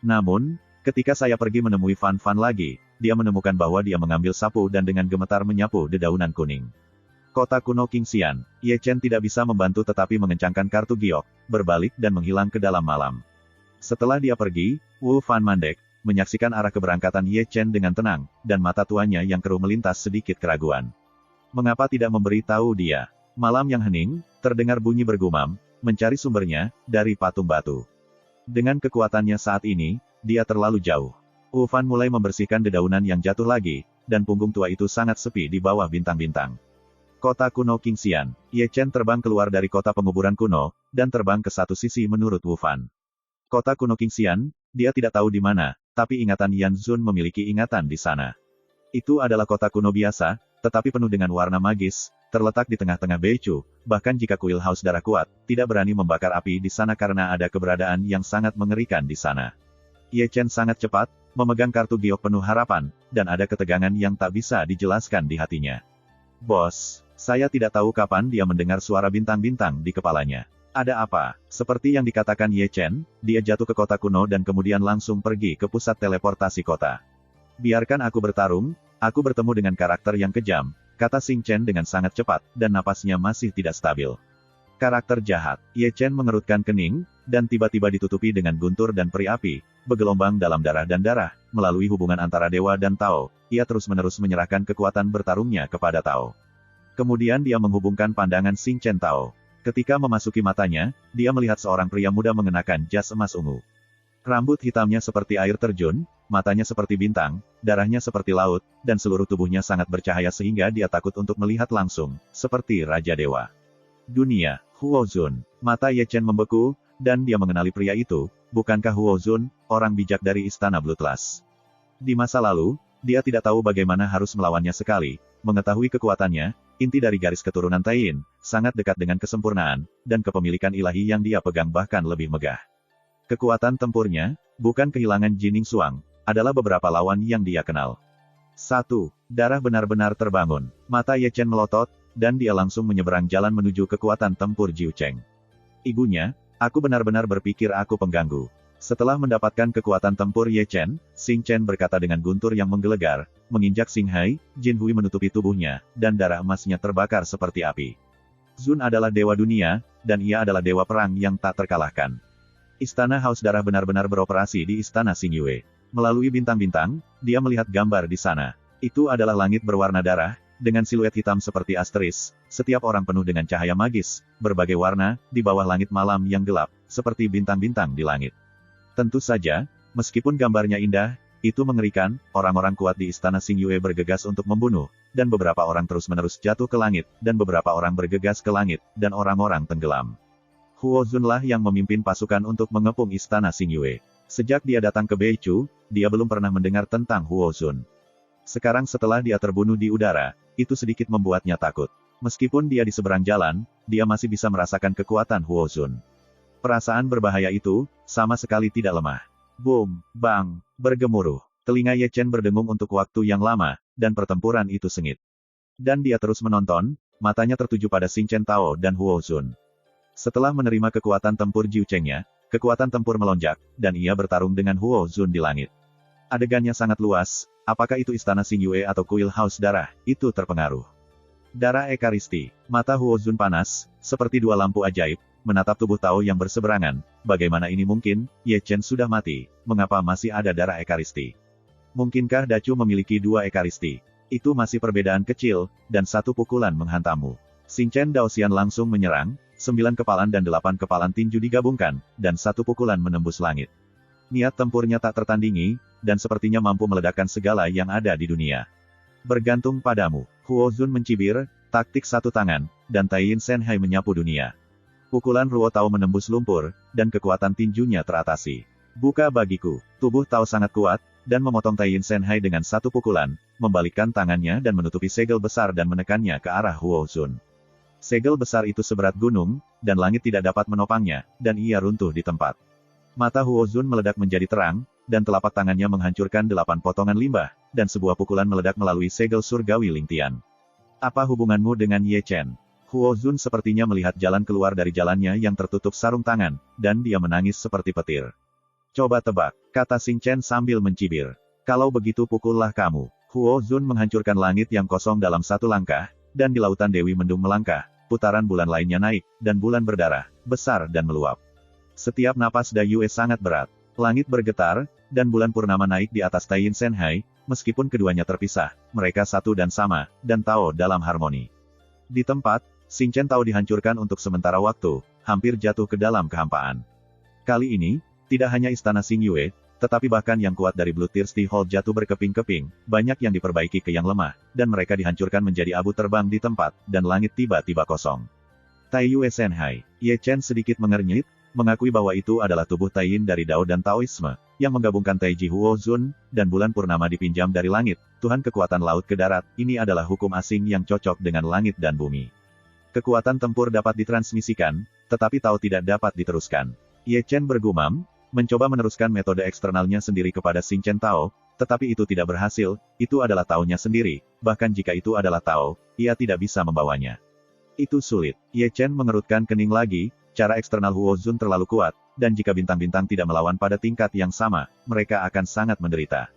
Namun, ketika saya pergi menemui Fan lagi, dia menemukan bahwa dia mengambil sapu dan dengan gemetar menyapu dedaunan kuning. Kota kuno Qingxian. Ye Chen tidak bisa membantu tetapi mengencangkan kartu giok, berbalik dan menghilang ke dalam malam. Setelah dia pergi, Wu Fan mandek, menyaksikan arah keberangkatan Ye Chen dengan tenang, dan mata tuanya yang keruh melintas sedikit keraguan. Mengapa tidak memberitahu dia? Malam yang hening, terdengar bunyi bergumam, mencari sumbernya, dari patung batu. Dengan kekuatannya saat ini, dia terlalu jauh. Wu Fan mulai membersihkan dedaunan yang jatuh lagi, dan punggung tua itu sangat sepi di bawah bintang-bintang. Kota kuno Qingxian. Ye Chen terbang keluar dari kota penguburan kuno, dan terbang ke satu sisi menurut Wu Fan. Kota kuno Qingxian, dia tidak tahu di mana, tapi ingatan Yan Zun memiliki ingatan di sana. Itu adalah kota kuno biasa, tetapi penuh dengan warna magis, terletak di tengah-tengah Beichu, bahkan jika kuil haus darah kuat, tidak berani membakar api di sana karena ada keberadaan yang sangat mengerikan di sana. Ye Chen sangat cepat, memegang kartu giok penuh harapan, dan ada ketegangan yang tak bisa dijelaskan di hatinya. Bos, saya tidak tahu kapan dia mendengar suara bintang-bintang di kepalanya. Ada apa? Seperti yang dikatakan Ye Chen, dia jatuh ke kota kuno dan kemudian langsung pergi ke pusat teleportasi kota. Biarkan aku bertarung, aku bertemu dengan karakter yang kejam, kata Xing Chen dengan sangat cepat, dan napasnya masih tidak stabil. Karakter jahat. Ye Chen mengerutkan kening, dan tiba-tiba ditutupi dengan guntur dan peri api, bergelombang dalam darah dan darah, melalui hubungan antara dewa dan Tao, ia terus-menerus menyerahkan kekuatan bertarungnya kepada Tao. Kemudian dia menghubungkan pandangan Xing Chen Tao. Ketika memasuki matanya, dia melihat seorang pria muda mengenakan jas emas ungu. Rambut hitamnya seperti air terjun, matanya seperti bintang, darahnya seperti laut, dan seluruh tubuhnya sangat bercahaya sehingga dia takut untuk melihat langsung, seperti Raja Dewa. Dunia, Huo Zun. Mata Ye Chen membeku, dan dia mengenali pria itu, bukankah Huo Zun, orang bijak dari Istana Bloodlust. Di masa lalu, dia tidak tahu bagaimana harus melawannya sekali, mengetahui kekuatannya, inti dari garis keturunan Taiyin, sangat dekat dengan kesempurnaan, dan kepemilikan ilahi yang dia pegang bahkan lebih megah. Kekuatan tempurnya, bukan kehilangan Jining Suang, adalah beberapa lawan yang dia kenal. 1. Darah benar-benar terbangun. Mata Ye Chen melotot, dan dia langsung menyeberang jalan menuju kekuatan tempur Jiu Cheng. Ibunya, aku benar-benar berpikir aku pengganggu. Setelah mendapatkan kekuatan tempur Ye Chen, Xing Chen berkata dengan guntur yang menggelegar, menginjak Xing Hai, Jin Hui menutupi tubuhnya, dan darah emasnya terbakar seperti api. Zun adalah dewa dunia, dan ia adalah dewa perang yang tak terkalahkan. Istana Haus Darah benar-benar beroperasi di Istana Xingyue. Melalui bintang-bintang, dia melihat gambar di sana. Itu adalah langit berwarna darah, dengan siluet hitam seperti asteris, setiap orang penuh dengan cahaya magis, berbagai warna, di bawah langit malam yang gelap, seperti bintang-bintang di langit. Tentu saja, meskipun gambarnya indah, itu mengerikan, orang-orang kuat di Istana Xingyue bergegas untuk membunuh, dan beberapa orang terus-menerus jatuh ke langit, dan beberapa orang bergegas ke langit, dan orang-orang tenggelam. Huo Zunlah yang memimpin pasukan untuk mengepung Istana Xingyue. Sejak dia datang ke Beichu, dia belum pernah mendengar tentang Huo Zun. Sekarang setelah dia terbunuh di udara, itu sedikit membuatnya takut. Meskipun dia di seberang jalan, dia masih bisa merasakan kekuatan Huo Zun. Perasaan berbahaya itu, sama sekali tidak lemah. Boom, bang, bergemuruh. Telinga Ye Chen berdengung untuk waktu yang lama, dan pertempuran itu sengit. Dan dia terus menonton, matanya tertuju pada Xing Chen Tao dan Huo Zun. Setelah menerima kekuatan tempur Jiu Chengnya, kekuatan tempur melonjak, dan ia bertarung dengan Huo Zun di langit. Adegannya sangat luas, apakah itu istana Xingyue atau Kuil Haus Darah, itu terpengaruh. Darah Ekaristi, mata Huo Zun panas, seperti dua lampu ajaib, menatap tubuh Tao yang berseberangan. Bagaimana ini mungkin? Ye Chen sudah mati, mengapa masih ada darah Ekaristi? Mungkinkah Dacu memiliki dua Ekaristi? Itu masih perbedaan kecil, dan satu pukulan menghantammu. Xing Chen Daoxian langsung menyerang, 9 kepalan dan 8 kepalan tinju digabungkan, dan satu pukulan menembus langit. Niat tempurnya tak tertandingi, dan sepertinya mampu meledakkan segala yang ada di dunia. Bergantung padamu, Huo Zun mencibir, taktik satu tangan, dan Taiyin Shenhai menyapu dunia. Pukulan Ruo Tao menembus lumpur, dan kekuatan tinjunya teratasi. Buka bagiku, tubuh Tao sangat kuat, dan memotong Taiyin Shenhai dengan satu pukulan, membalikkan tangannya dan menutupi segel besar dan menekannya ke arah Huo Zun. Segel besar itu seberat gunung, dan langit tidak dapat menopangnya, dan ia runtuh di tempat. Mata Huo Zun meledak menjadi terang, dan telapak tangannya menghancurkan 8 potongan limbah, dan sebuah pukulan meledak melalui segel surgawi Lingtian. Apa hubunganmu dengan Ye Chen? Huo Zun sepertinya melihat jalan keluar dari jalannya yang tertutup sarung tangan, dan dia menangis seperti petir. Coba tebak, kata Xing Chen sambil mencibir. Kalau begitu pukullah kamu. Huo Zun menghancurkan langit yang kosong dalam satu langkah, dan di lautan Dewi Mendung melangkah, putaran bulan lainnya naik, dan bulan berdarah, besar dan meluap. Setiap napas Dayue sangat berat. Langit bergetar, dan bulan purnama naik di atas Taiyin Shenhai, meskipun keduanya terpisah, mereka satu dan sama, dan Tao dalam harmoni. Di tempat, Xing Chen Tao dihancurkan untuk sementara waktu, hampir jatuh ke dalam kehampaan. Kali ini, tidak hanya istana Xingyue, tetapi bahkan yang kuat dari Blue Thirsty Hall jatuh berkeping-keping, banyak yang diperbaiki ke yang lemah, dan mereka dihancurkan menjadi abu terbang di tempat, dan langit tiba-tiba kosong. Taiyue Shenhai, Ye Chen sedikit mengernyit, mengakui bahwa itu adalah tubuh Taiyin dari Dao dan Taoisme, yang menggabungkan Taiji Huo Zun, dan bulan purnama dipinjam dari langit, Tuhan kekuatan laut ke darat, ini adalah hukum asing yang cocok dengan langit dan bumi. Kekuatan tempur dapat ditransmisikan, tetapi Tao tidak dapat diteruskan. Ye Chen bergumam, mencoba meneruskan metode eksternalnya sendiri kepada Xing Chen Tao, tetapi itu tidak berhasil, itu adalah Tao-nya sendiri, bahkan jika itu adalah Tao, ia tidak bisa membawanya. Itu sulit. Ye Chen mengerutkan kening lagi, cara eksternal Huo Zun terlalu kuat, dan jika bintang-bintang tidak melawan pada tingkat yang sama, mereka akan sangat menderita.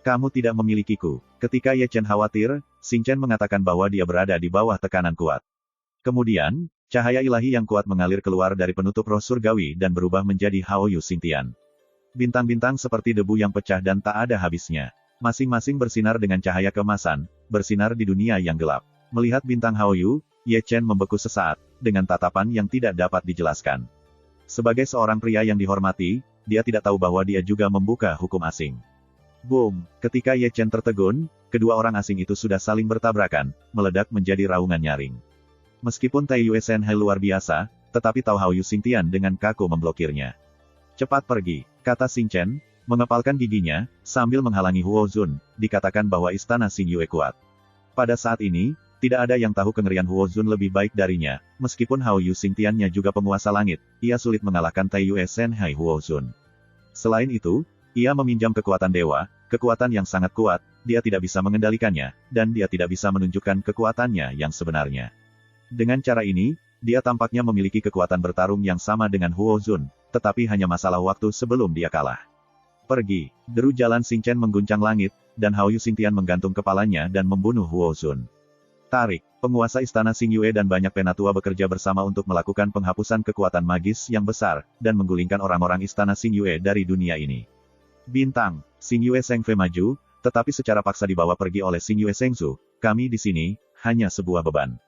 Kamu tidak memilikiku. Ketika Ye Chen khawatir, Xing Chen mengatakan bahwa dia berada di bawah tekanan kuat. Kemudian, cahaya ilahi yang kuat mengalir keluar dari penutup roh surgawi dan berubah menjadi Haoyu Xingtian. Bintang-bintang seperti debu yang pecah dan tak ada habisnya. Masing-masing bersinar dengan cahaya keemasan, bersinar di dunia yang gelap. Melihat bintang Haoyu, Ye Chen membeku sesaat, dengan tatapan yang tidak dapat dijelaskan. Sebagai seorang pria yang dihormati, dia tidak tahu bahwa dia juga membuka hukum asing. Boom! Ketika Ye Chen tertegun, kedua orang asing itu sudah saling bertabrakan, meledak menjadi raungan nyaring. Meskipun Taiyue Shenhai luar biasa, tetapi Tao Haoyu Xingtian dengan kaku memblokirnya. Cepat pergi, kata Xing Chen, mengepalkan giginya, sambil menghalangi Huo Zun, dikatakan bahwa istana Xingyue kuat. Pada saat ini, tidak ada yang tahu kengerian Huo Zun lebih baik darinya, meskipun Haoyu Xingtiannya juga penguasa langit, ia sulit mengalahkan Taiyue Shenhai Huo Zun. Selain itu, ia meminjam kekuatan dewa, kekuatan yang sangat kuat, dia tidak bisa mengendalikannya, dan dia tidak bisa menunjukkan kekuatannya yang sebenarnya. Dengan cara ini, dia tampaknya memiliki kekuatan bertarung yang sama dengan Huo Zun, tetapi hanya masalah waktu sebelum dia kalah. Pergi, deru jalan Xing Chen mengguncang langit, dan Haoyu Xingtian menggantung kepalanya dan membunuh Huo Zun. Tarik, penguasa istana Xingyue dan banyak penatua bekerja bersama untuk melakukan penghapusan kekuatan magis yang besar, dan menggulingkan orang-orang istana Xingyue dari dunia ini. Bintang, Xingyue Zhengfei maju, tetapi secara paksa dibawa pergi oleh Xingyue Zhengzu, kami di sini, hanya sebuah beban.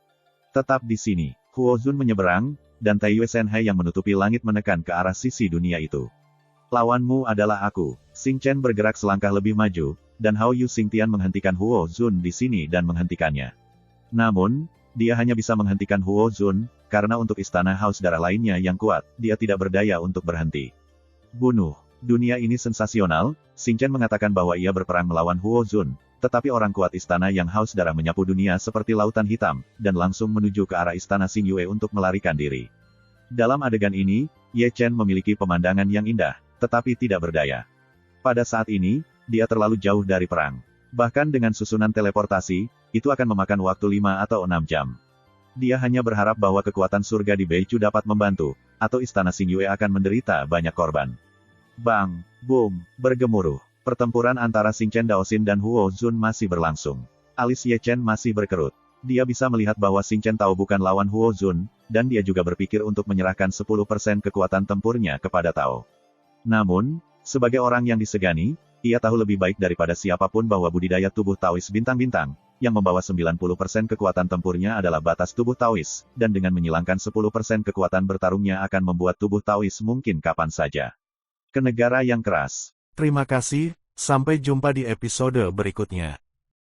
Tetap di sini, Huo Zun menyeberang, dan Taiyue Shenhai yang menutupi langit menekan ke arah sisi dunia itu. Lawanmu adalah aku. Xing Chen bergerak selangkah lebih maju, dan Haoyu Xingtian menghentikan Huo Zun di sini dan menghentikannya. Namun, dia hanya bisa menghentikan Huo Zun, karena untuk istana Haus Darah lainnya yang kuat, dia tidak berdaya untuk berhenti. Bunuh. Dunia ini sensasional, Xing Chen mengatakan bahwa ia berperang melawan Huo Zun, tetapi orang kuat istana yang Haus Darah menyapu dunia seperti lautan hitam, dan langsung menuju ke arah istana Xingyue untuk melarikan diri. Dalam adegan ini, Ye Chen memiliki pemandangan yang indah, tetapi tidak berdaya. Pada saat ini, dia terlalu jauh dari perang. Bahkan dengan susunan teleportasi, itu akan memakan waktu 5 atau 6 jam. Dia hanya berharap bahwa kekuatan surga di Beichu dapat membantu, atau istana Xingyue akan menderita banyak korban. Bang! Boom! Bergemuruh. Pertempuran antara Xing Chen Daoxin dan Huo Zun masih berlangsung. Alis Ye Chen masih berkerut. Dia bisa melihat bahwa Xing Chen Tao bukan lawan Huo Zun, dan dia juga berpikir untuk menyerahkan 10% kekuatan tempurnya kepada Tao. Namun, sebagai orang yang disegani, ia tahu lebih baik daripada siapapun bahwa budidaya tubuh Taois bintang-bintang, yang membawa 90% kekuatan tempurnya adalah batas tubuh Taois, dan dengan menyilangkan 10% kekuatan bertarungnya akan membuat tubuh Taois mungkin kapan saja ke negara yang keras. Terima kasih, sampai jumpa di episode berikutnya.